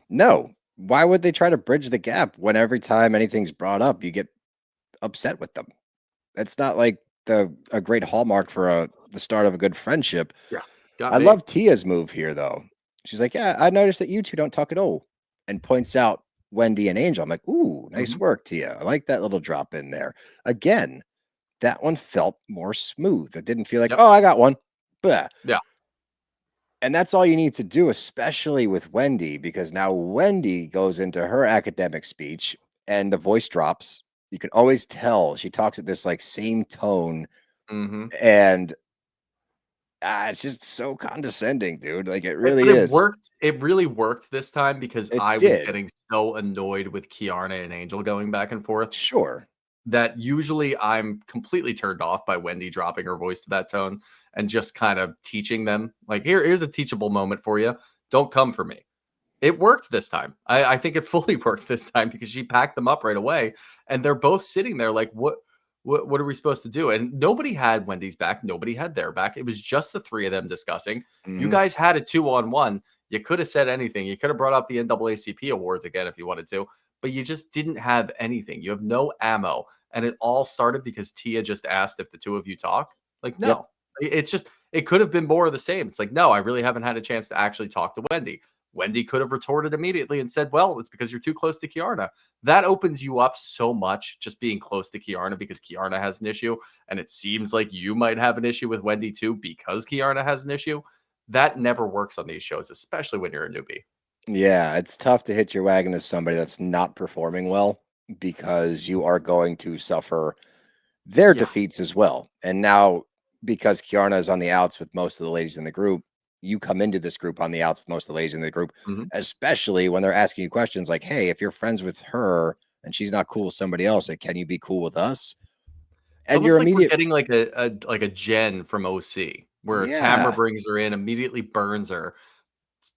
No. Why would they try to bridge the gap when every time anything's brought up, you get upset with them? It's not like a great hallmark for the start of a good friendship. Yeah. I love Tia's move here, though. She's like, yeah, I noticed that you two don't talk at all, and points out Wendy and Angel. I'm like, ooh, nice work, Tia. I like that little drop in there. Again, that one felt more smooth. It didn't feel like, oh, I got one. Blah. Yeah. And that's all you need to do, especially with Wendy, because now Wendy goes into her academic speech and the voice drops. You can always tell she talks at this like same tone. And it's just so condescending, dude. Like, it really is. It really worked this time because I was getting so annoyed with Keiarna and Angel going back and forth. Sure. That usually I'm completely turned off by Wendy dropping her voice to that tone and just kind of teaching them, like, here's a teachable moment for you. Don't come for me. It worked this time. I think it fully worked this time because she packed them up right away. And they're both sitting there like, what are we supposed to do? And nobody had Wendy's back. Nobody had their back. It was just the 3 of them discussing. You guys had a 2-on-1. You could have said anything. You could have brought up the NAACP awards again if you wanted to, but you just didn't have anything. You have no ammo. And it all started because Tia just asked if the 2 of you talk. Like, Yep. no, it's just, it could have been more of the same. It's like, no, I really haven't had a chance to actually talk to Wendy. Wendy could have retorted immediately and said, well, it's because you're too close to Keiarna. That opens you up so much, just being close to Keiarna, because Keiarna has an issue. And it seems like you might have an issue with Wendy too, because Keiarna has an issue. That never works on these shows, especially when you're a newbie. Yeah, it's tough to hit your wagon to somebody that's not performing well, because you are going to suffer their Yeah. defeats as well. And now, because Keiarna is on the outs with most of the ladies in the group, you come into this group on the outs with most of the ladies in the group, Mhm. especially when they're asking you questions like, hey, if you're friends with her and she's not cool with somebody else, like, can you be cool with us? It's And your almost like we're immediate, getting like a Jen from OC, where Tamara yeah, brings her in, immediately burns her.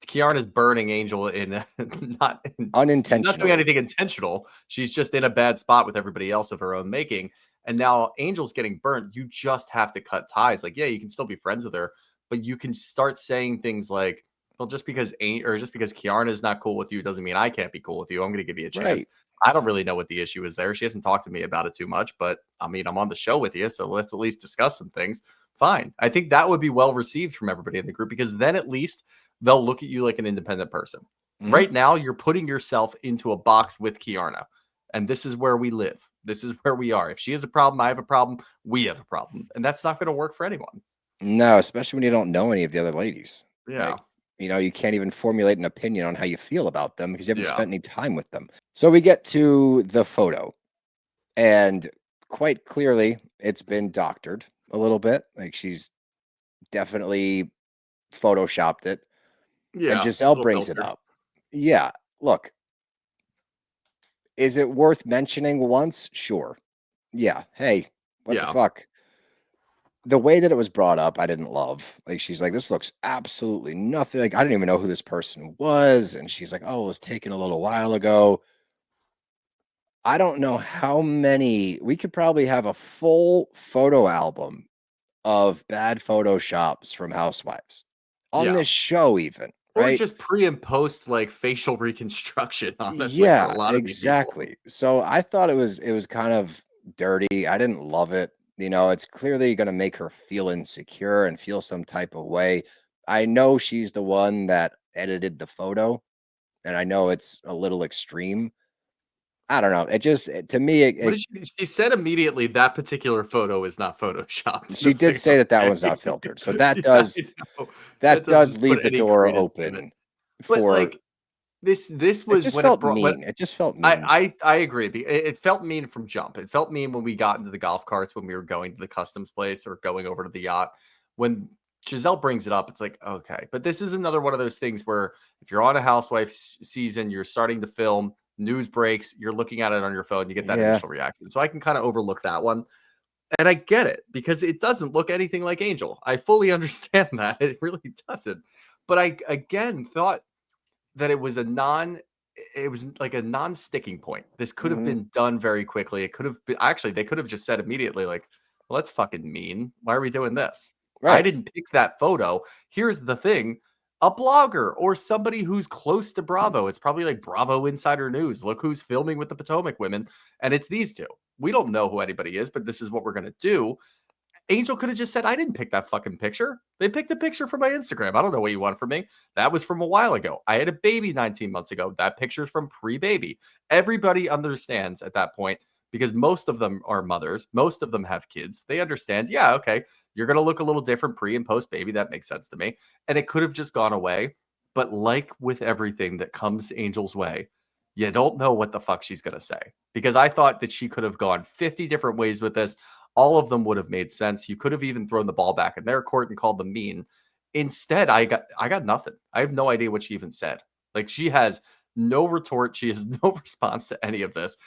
Keiarna's burning Angel in not she's not doing unintentionally. anything intentional. She's just in a bad spot with everybody else of her own making. And now Angel's getting burnt. You just have to cut ties. Like, yeah, you can still be friends with her, but you can start saying things like, well, just because Keiarna is not cool with you doesn't mean I can't be cool with you. I'm going to give you a chance. Right. I don't really know what the issue is there. She hasn't talked to me about it too much, but I mean, I'm on the show with you, so let's at least discuss some things. Fine. I think that would be well received from everybody in the group, because then at least they'll look at you like an independent person. Mhm. Right now, you're putting yourself into a box with Keiarna, and this is where we live. This is where we are. If she has a problem, I have a problem. We have a problem, and that's not going to work for anyone. No, especially when you don't know any of the other ladies. Yeah, Like, you can't even formulate an opinion on how you feel about them because you haven't yeah, spent any time with them. So we get to the photo, and quite clearly it's been doctored a little bit. Like, she's definitely photoshopped it. And yeah. Gizelle Little brings it filtered. up. Yeah, look, is it worth mentioning once? Sure. Yeah. Hey, what the Yeah, fuck? The way that it was brought up, I didn't love. Like, she's like, this looks absolutely nothing. Like, I didn't even know who this person was. And she's like, oh, it was taken a little while ago. I don't know how many. We could probably have a full photo album of bad photoshops from housewives on yeah. this show, even, Or right? just pre and post like facial reconstruction, honestly, for a Yeah, lot of these people. exactly. So I thought it was kind of dirty. I didn't love it. It's clearly going to make her feel insecure and feel some type of way. I know she's the one that edited the photo, and I know it's a little extreme. I don't know. To me, What did she said immediately, that particular photo is not photoshopped. And she it's did like, say that that okay. one's not filtered. So that Yeah, does I know. That that does doesn't put leave the any door credence to it. open But for like this it. was Just when it felt brought when mean. It just felt mean. I agree. It felt mean from jump. It felt mean when we got into the golf carts, when we were going to the customs place or going over to the yacht. When Gizelle brings it up, it's like, okay. But this is another one of those things where if you're on a housewife season, you're starting to film, news breaks, you're looking at it on your phone, you get that Yeah. initial reaction. So I can kind of overlook that one. And I get it, because it doesn't look anything like Angel. I fully understand that. It really doesn't. But I again thought that it was like a non-sticking point. This could have Mhm. been done very quickly. It could have been, actually, they could have just said immediately, like, well, that's fucking mean. Why are we doing this? I Right. didn't pick that photo. Here's the thing. A blogger or somebody who's close to Bravo. It's probably like Bravo Insider News. Look who's filming with the Potomac women. And it's these two. We don't know who anybody is, but this is what we're going to do. Angel could have just said, I didn't pick that fucking picture. They picked a picture from my Instagram. I don't know what you want from me. That was from a while ago. I had a baby 19 months ago. That picture's from pre-baby. Everybody understands at that point, because most of them are mothers. Most of them have kids. They understand, yeah, okay, you're going to look a little different pre and post baby. That makes sense to me. And it could have just gone away. But like with everything that comes Angel's way, you don't know what the fuck she's going to say. Because I thought that she could have gone 50 different ways with this. All of them would have made sense. You could have even thrown the ball back in their court and called them mean. Instead, I got nothing. I have no idea what she even said. Like, she has no retort. She has no response to any of this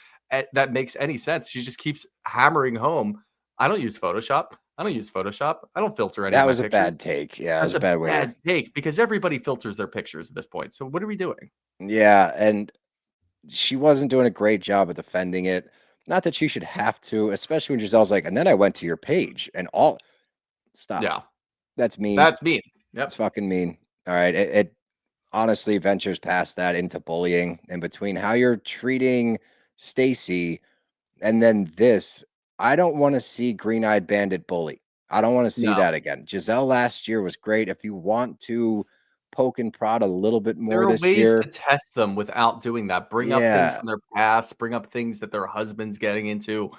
that makes any sense. She just keeps hammering home. I don't use Photoshop. I don't use Photoshop. I don't filter any of That my was a pictures. bad take. Yeah, it was That's a a bad way to. bad take, because everybody filters their pictures at this point. So what are we doing? Yeah, and she wasn't doing a great job of defending it. Not that she should have to, especially when Giselle's like, and then I went to your page and all. Stop. Yeah, That's mean. that's mean. It's Yep. fucking mean. All right. It honestly ventures past that into bullying, and between how you're treating Stacey and then this. I don't want to see Green Eyed Bandit bully. I don't want to see No. that again. Gizelle last year was great. If you want to poke and prod a little bit There more are this ways year, to test them without doing that. Bring up things yeah, from their past, bring up things that their husband's getting into,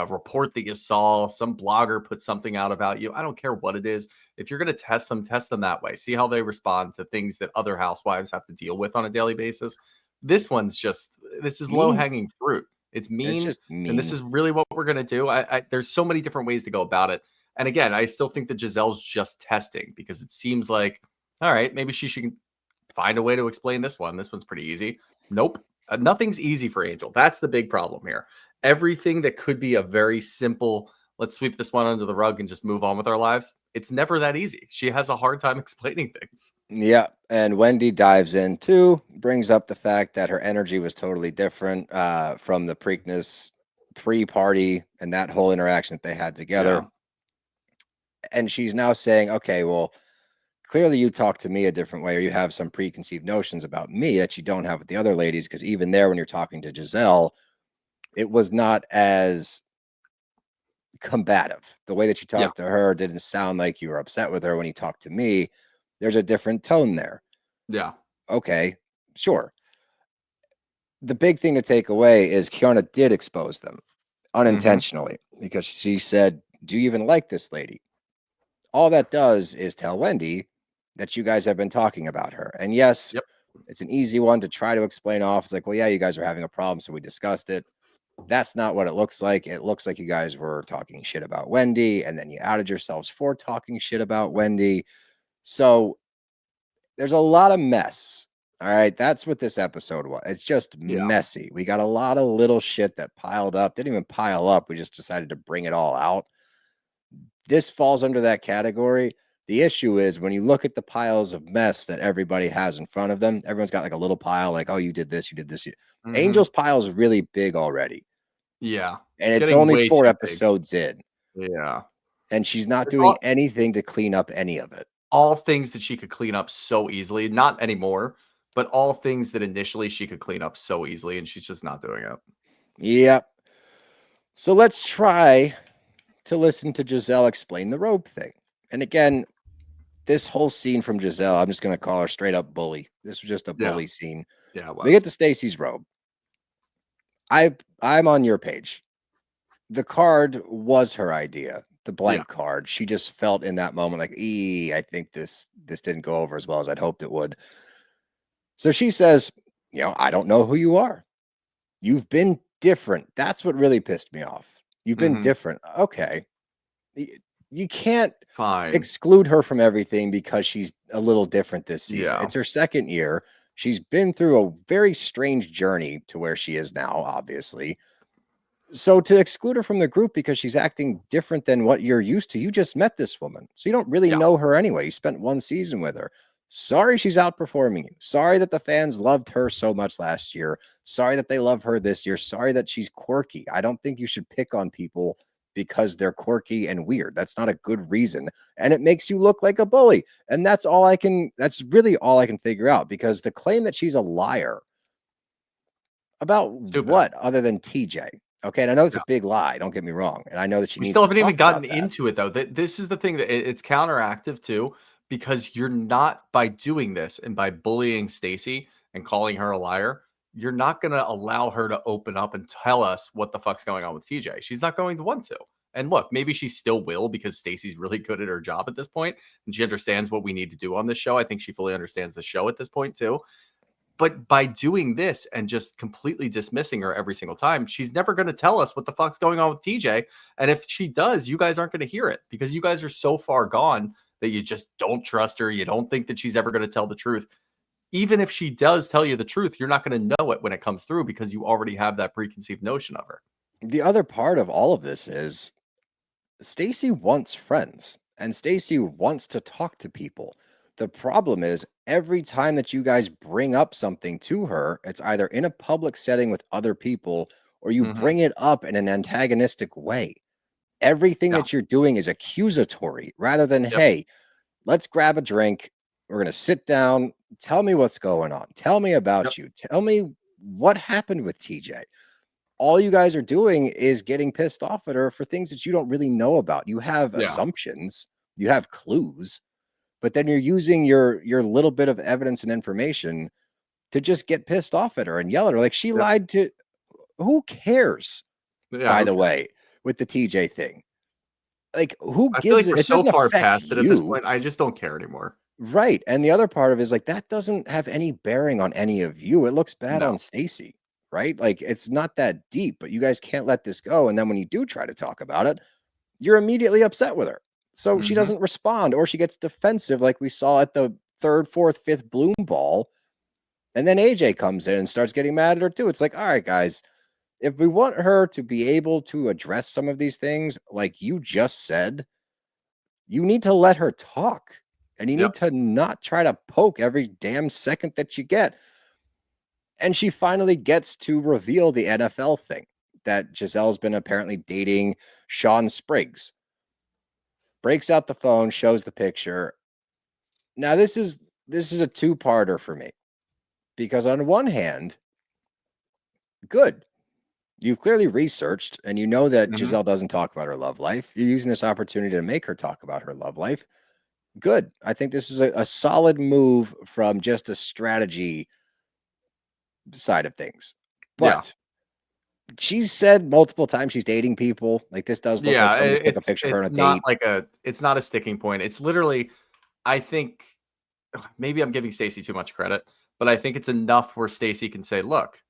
report that you saw, some blogger put something out about you. I don't care what it is. If you're going to test them that way. See how they respond to things that other housewives have to deal with on a daily basis. This is low mean. hanging fruit. It's It's mean, just and this mean. is really what we're going to do. There's so many different ways to go about it. And again, I still think that Giselle's just testing because it seems like, all right, maybe she should find a way to explain this one. This one's pretty easy. Nope. Nothing's easy for Angel. That's the big problem here. Everything that could be a very simple, let's sweep this one under the rug and just move on with our lives, it's never that easy. She has a hard time explaining things. Yeah, and Wendy dives in too, brings up the fact that her energy was totally different from the Preakness pre-party and that whole interaction that they had Yeah. together. And she's now saying, okay, well, clearly you talk to me a different way, or you have some preconceived notions about me that you don't have with the other ladies. Because even there, when you're talking to Gizelle, it was not as combative. The way that you Yeah. talked to her didn't sound like you were upset with her. When you talk to me, there's a different tone there. Yeah. Okay, sure. The big thing to take away is Keiarna did expose them unintentionally because she said, do you even like this lady? All that does is tell Wendy that you guys have been talking about her. And yes, Yep. it's an easy one to try to explain off. It's like, well, yeah, you guys are having a problem, so we discussed it. That's not what it looks like. It looks like you guys were talking shit about Wendy, and then you outed yourselves for talking shit about Wendy. So there's a lot of mess. All right. That's what this episode was. It's just Yeah. messy. We got a lot of little shit that piled up. Didn't even pile up. We just decided to bring it all out. This falls under that category. The issue is when you look at the piles of mess that everybody has in front of them, everyone's got like a little pile, like, oh, you did this, you did this. Angel's pile is really big already. Yeah. And It's it's getting only way 4 too big. episodes in. Yeah. And she's not It's doing anything to clean up any of it. all things that she could clean up so easily. Not anymore, but all things that initially she could clean up so easily, and she's just not doing it. Yep. So let's try to listen to Gizelle explain the robe thing. And again, this whole scene from Gizelle, I'm just going to call her straight up bully. This was just a bully scene. Yeah, it We get was. to Stacey's robe. I'm on your page. The card was her idea, the blank card. She just felt in that moment like, I think this didn't go over as well as I'd hoped it would. So she says, I don't know who you are. You've been different. That's what really pissed me off. You've been different. Okay. You can't Fine. exclude her from everything because she's a little different this season. Yeah. It's her second year. She's been through a very strange journey to where she is now, obviously. So to exclude her from the group because she's acting different than what you're used to, you just met this woman. So you don't really know her anyway. You spent 1 season with her. Sorry she's outperforming you. Sorry that the fans loved her so much last year. Sorry that they love her this year. Sorry that she's quirky. I don't think you should pick on people because they're quirky and weird. That's not a good reason. And it makes you look like a bully. And that's really all I can figure out, because the claim that she's a liar about what other than TJ? Okay, and I know it's a big lie. Don't get me wrong, and I know that she We needs still to haven't even talk gotten about that. into it though. This is the thing that it's counteractive too, because you're not, by doing this and by bullying Stacey and calling her a liar, you're not going to allow her to open up and tell us what the fuck's going on with TJ. She's not going to want to. And look, maybe she still will because Stacey's really good at her job at this point and she understands what we need to do on this show. I think she fully understands the show at this point too. But by doing this and just completely dismissing her every single time, she's never going to tell us what the fuck's going on with TJ. And if she does, you guys aren't going to hear it because you guys are so far gone that you just don't trust her. You don't think that she's ever going to tell the truth. Even if she does tell you the truth, you're not going to know it when it comes through because you already have that preconceived notion of her. The other part of all of this is Stacey wants friends and Stacey wants to talk to people. The problem is every time that you guys bring up something to her, it's either in a public setting with other people or you bring it up in an antagonistic way. Everything that you're doing is accusatory rather than, hey, let's grab a drink. We're going to sit down. Tell me what's going on. Tell me about you. Tell me what happened with TJ. all you guys are doing is getting pissed off at her for things that you don't really know about. You have assumptions, you have clues, but then you're using your little bit of evidence and information to just get pissed off at her and yell at her like she lied to. Who cares? By the way, with the TJ thing, like who I feel gives like we're it so doesn't far affect past it at this you. point. I just don't care anymore. Right. And the other part of it is like that doesn't have any bearing on any of you. It looks bad on Stacey, right? Like it's not that deep, but you guys can't let this go. And then when you do try to talk about it, you're immediately upset with her. So she doesn't respond or she gets defensive like we saw at the third, fourth, fifth bloom ball. And then AJ comes in and starts getting mad at her too. It's like, all right, guys, if we want her to be able to address some of these things, like you just said, you need to let her talk. And you need to not try to poke every damn second that you get. And she finally gets to reveal the NFL thing that Giselle's been apparently dating Sean Spriggs. Breaks out the phone, shows the picture. Now this is a two-parter for me. Because on one hand, good. You've clearly researched and you know that Gizelle doesn't talk about her love life. You're using this opportunity to make her talk about her love life. Good. I think this is a solid move from just a strategy side of things. But she's said multiple times she's dating people. Like this does look like someone just took a picture of her on a date. It's not a sticking point. It's literally, I think maybe I'm giving Stacey too much credit, but I think it's enough where Stacey can say, look,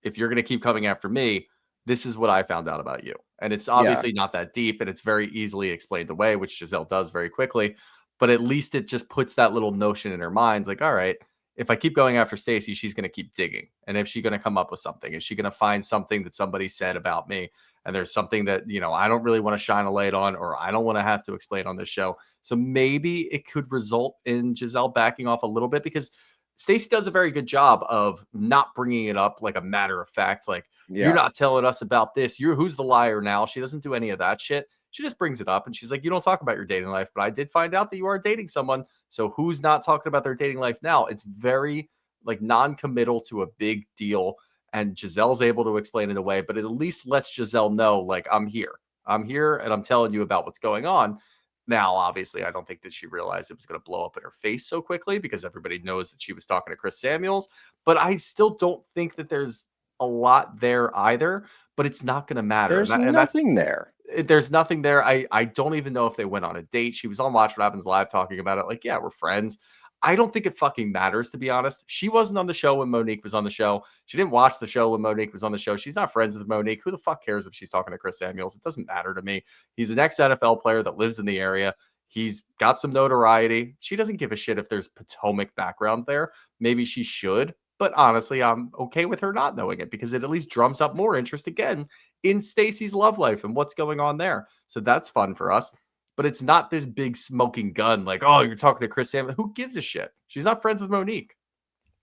if you're going to keep coming after me, this is what I found out about you. And it's obviously not that deep and it's very easily explained away, which Gizelle does very quickly. But at least it just puts that little notion in her mind, like, all right, if I keep going after Stacey, she's going to keep digging. And if she's going to come up with something, is she going to find something that somebody said about me? And there's something that, I don't really want to shine a light on, or I don't want to have to explain on this show. So maybe it could result in Gizelle backing off a little bit because Stacey does a very good job of not bringing it up like a matter of fact. Like, you're not telling us about this. Who's the liar now? She doesn't do any of that shit. She just brings it up and she's like, you don't talk about your dating life, but I did find out that you are dating someone. So who's not talking about their dating life now? It's very like non-committal to a big deal. And Giselle's able to explain it away, but it at least lets Gizelle know, like, I'm here and I'm telling you about what's going on. Now, obviously, I don't think that she realized it was going to blow up in her face so quickly because everybody knows that she was talking to Chris Samuels. But I still don't think that there's a lot there either, but it's not going to matter. There's nothing there. There's nothing there. I don't even know if they went on a date. She was on Watch What Happens Live talking about it. Like, yeah, we're friends. I don't think it fucking matters, to be honest. She wasn't on the show when Monique was on the show. She didn't watch the show when Monique was on the show. She's not friends with Monique. Who the fuck cares if she's talking to Chris Samuels? It doesn't matter to me. He's an ex-NFL player that lives in the area. He's got some notoriety. She doesn't give a shit if there's Potomac background there. Maybe she should. But honestly, I'm okay with her not knowing it because it at least drums up more interest again in Stacey's love life and what's going on there. So that's fun for us. But it's not this big smoking gun like, oh, you're talking to Chris Samuels. Who gives a shit? She's not friends with Monique.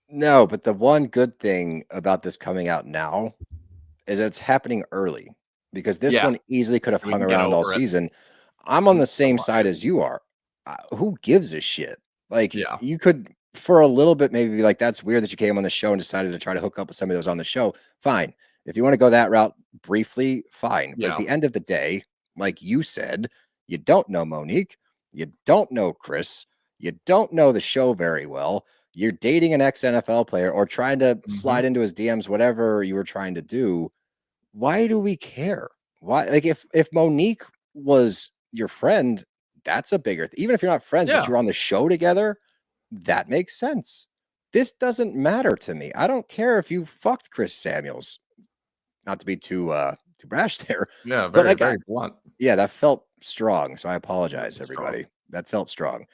No, but the one good thing about this coming out now is that it's happening early because this one easily could have hung around all season. I'm on the same side as you are. Who gives a shit? Like, you could, for a little bit, maybe be like, that's weird that you came on the show and decided to try to hook up with somebody that was on the show. Fine. If you want to go that route briefly, fine. But at the end of the day, like you said, you don't know Monique. You don't know Chris. You don't know the show very well. You're dating an ex-NFL player or trying to slide into his DMs, whatever you were trying to do. Why do we care? Why? Like, if Monique was your friend, that's a bigger even if you're not friends, but you're on the show together, that makes sense. This doesn't matter to me. I don't care if you fucked Chris Samuels. Not to be too brash there. Yeah, very, very blunt. Yeah, that felt strong. So I apologize, everybody. That felt strong.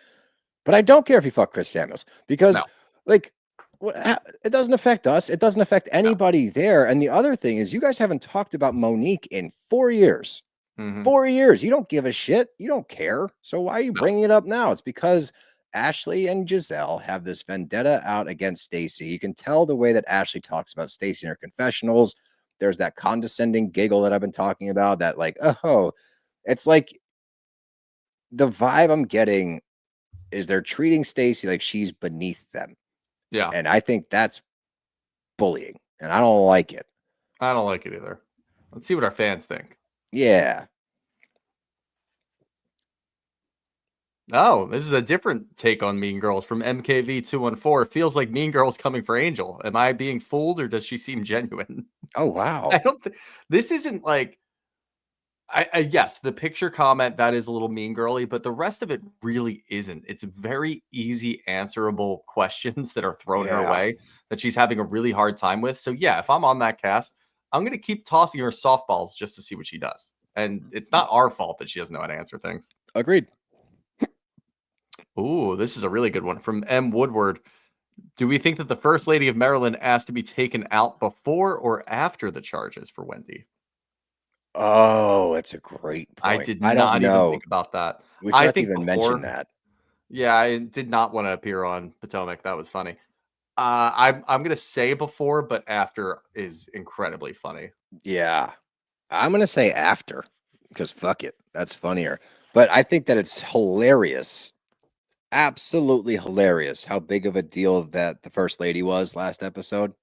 But I don't care if you fuck Chris Samuels because, like, it doesn't affect us. It doesn't affect anybody there. And the other thing is, you guys haven't talked about Monique in 4 years. 4 years. You don't give a shit. You don't care. So why are you bringing it up now? It's because Ashley and Gizelle have this vendetta out against Stacey. You can tell the way that Ashley talks about Stacey in her confessionals. There's that condescending giggle that I've been talking about that, like, oh, it's like the vibe I'm getting is they're treating Stacey like she's beneath them. Yeah. And I think that's bullying. And I don't like it. I don't like it either. Let's see what our fans think. Yeah. Oh, this is a different take on Mean Girls from MKV214. Feels like Mean Girls coming for Angel. Am I being fooled or does she seem genuine? Oh, I wow. don't think this isn't like yes, the picture comment that is a little mean girly, but the rest of it really isn't. It's very easy answerable questions that are thrown her Yeah. way that she's having a really hard time with. So yeah, if I'm on that cast, I'm gonna keep tossing her softballs just to see what she does. And it's not our fault that she doesn't know how to answer things. Agreed. Ooh, this is a really good one from M. Woodward. Do we think that the First Lady of Maryland asked to be taken out before or after the charges for Wendy? Oh, that's a great I point. did I don't not even know. think about that. We I forgot to think even mention before. that. Yeah, I did not want to appear on Potomac. That was funny. I'm gonna say before, but after is incredibly funny. Yeah. I'm going to say after because fuck it. That's funnier. But I think that it's hilarious. Absolutely hilarious how big of a deal that the first lady was last episode.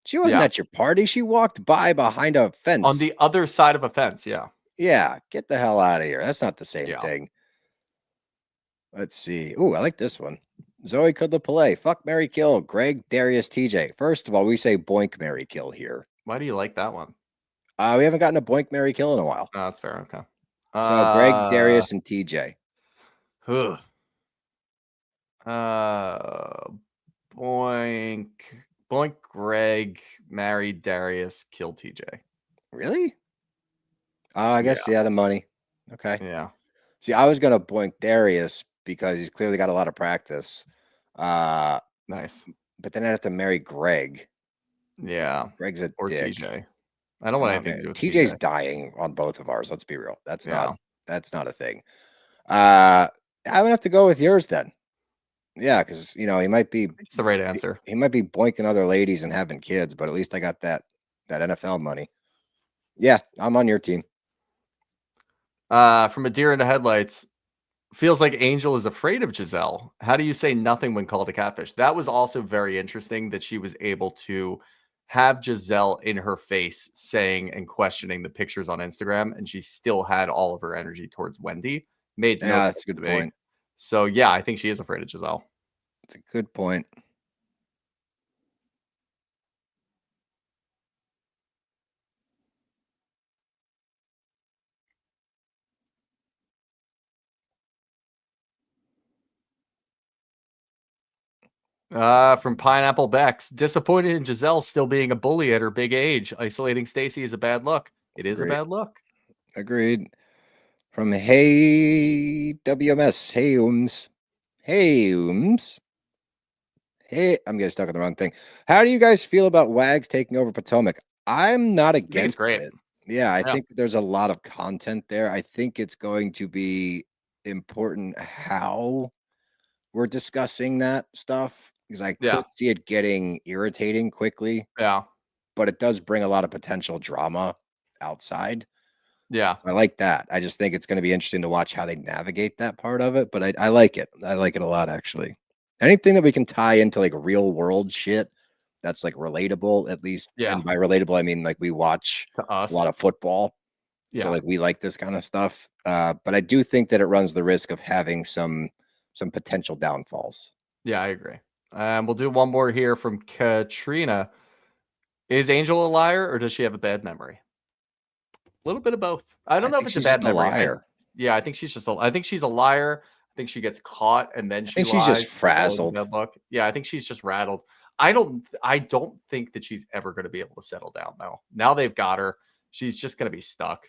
She wasn't Yeah, at your party. She walked by behind a on fence. the other side of a fence. Yeah, Yeah, get the hell out of here. That's not the same yeah. thing. Let's see. Ooh, I like this one. Zoe Kudla Fuck Mary Kill. Greg, Darius, TJ. First of all, we say boink Mary Kill here. Why do you like that one? We haven't gotten a boink Mary Kill in a while. Oh, that's fair. Okay. So Greg, Uh, Darius, and TJ. ugh. uh, boink, boink. Greg married Darius, killed TJ. Really? I Yeah, guess the money. Okay. yeah. See, I was gonna boink Darius because he's clearly got a lot of practice. Uh, Nice. but then I'd have to marry Greg. Yeah, Greg's a or dick. TJ. I don't I'm want not anything to married. do with TJ's TJ. dying on both of ours. Let's be real. Yeah, That's not a thing. I would have to go with yours then. Yeah, because he might be it's the right answer. he might be boinking other ladies and having kids, but at least I got that NFL money. Yeah, I'm on your team. From a deer in the headlights, feels like Angel is afraid of Gizelle. How do you say nothing when called a catfish? That was also very interesting that she was able to have Gizelle in her face saying and questioning the pictures on Instagram, and she still had all of her energy towards Wendy. Made no Yeah, that's a sense to good me. point. So yeah, I think she is afraid of Gizelle. It's a good point. From Pineapple Bex, disappointed in Giselle still being a bully at her big age. Isolating Stacey is a bad look. It is a Agreed. bad look. Agreed. From Hey WMS. Hey Ooms. Hey Ooms. Hey, I'm getting stuck on the wrong thing. How do you guys feel about Wags taking over Potomac? I'm not I think it's against great. it. Yeah, I Yeah. think that there's a lot of content there. I think it's going to be important how we're discussing that stuff because I Yeah. could see it getting irritating quickly, Yeah. but it does bring a lot of potential drama outside. Yeah. So I like that. I just think it's going to be interesting to watch how they navigate that part of it, but I like it. I like it a lot, actually. Anything that we can tie into like real world shit that's like relatable, at least. Yeah. And by relatable, I mean like we watch To a lot us. of football. So Yeah. like we like this kind of stuff. But I do think that it runs the risk of having some potential downfalls. Yeah, I agree. We'll do one more here from Katrina. Is Angel a liar or does she have a bad memory? A little bit of both. I don't I know if think it's a she's bad just a memory. liar. I think she's I think she's a liar. I think she gets caught and then I she think she's lies. just That's always a frazzled. bad luck. Yeah, I think she's just rattled. I don't think that she's ever going to be able to settle down though. Now they've got her. She's just going to be stuck.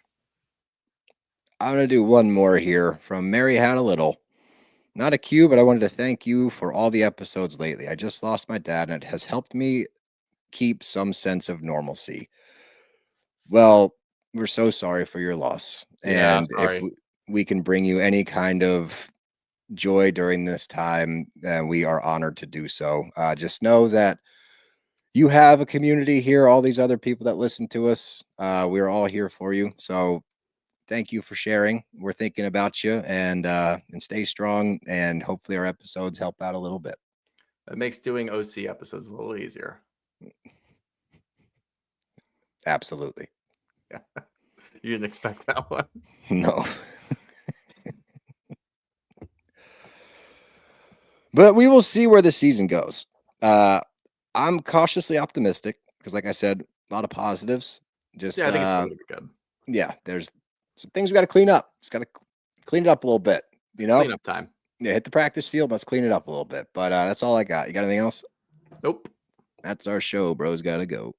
I'm gonna do one more here from Mary Had a Little. Not a cue, but I wanted to thank you for all the episodes lately. I just lost my dad, and it has helped me keep some sense of normalcy. Well, we're so sorry for your loss. Yeah, And if sorry. we can bring you any kind of joy during this time, then we are honored to do so. Just know that you have a community here, all these other people that listen to us. We're all here for you. So thank you for sharing. We're thinking about you and stay strong. And hopefully our episodes help out a little bit. It makes doing OC episodes a little easier. Absolutely. You didn't expect that one. No. But we will see where the season goes. I'm cautiously optimistic because, like I said, a lot of positives. Just Yeah, I think it's going to be good. yeah, there's some things we got to clean up. It's got to clean it up a little bit. You know, Cleanup time. yeah, hit the practice field. Let's clean it up a little bit. But that's all I got. You got anything else? Nope. That's our show. Bro's got to go.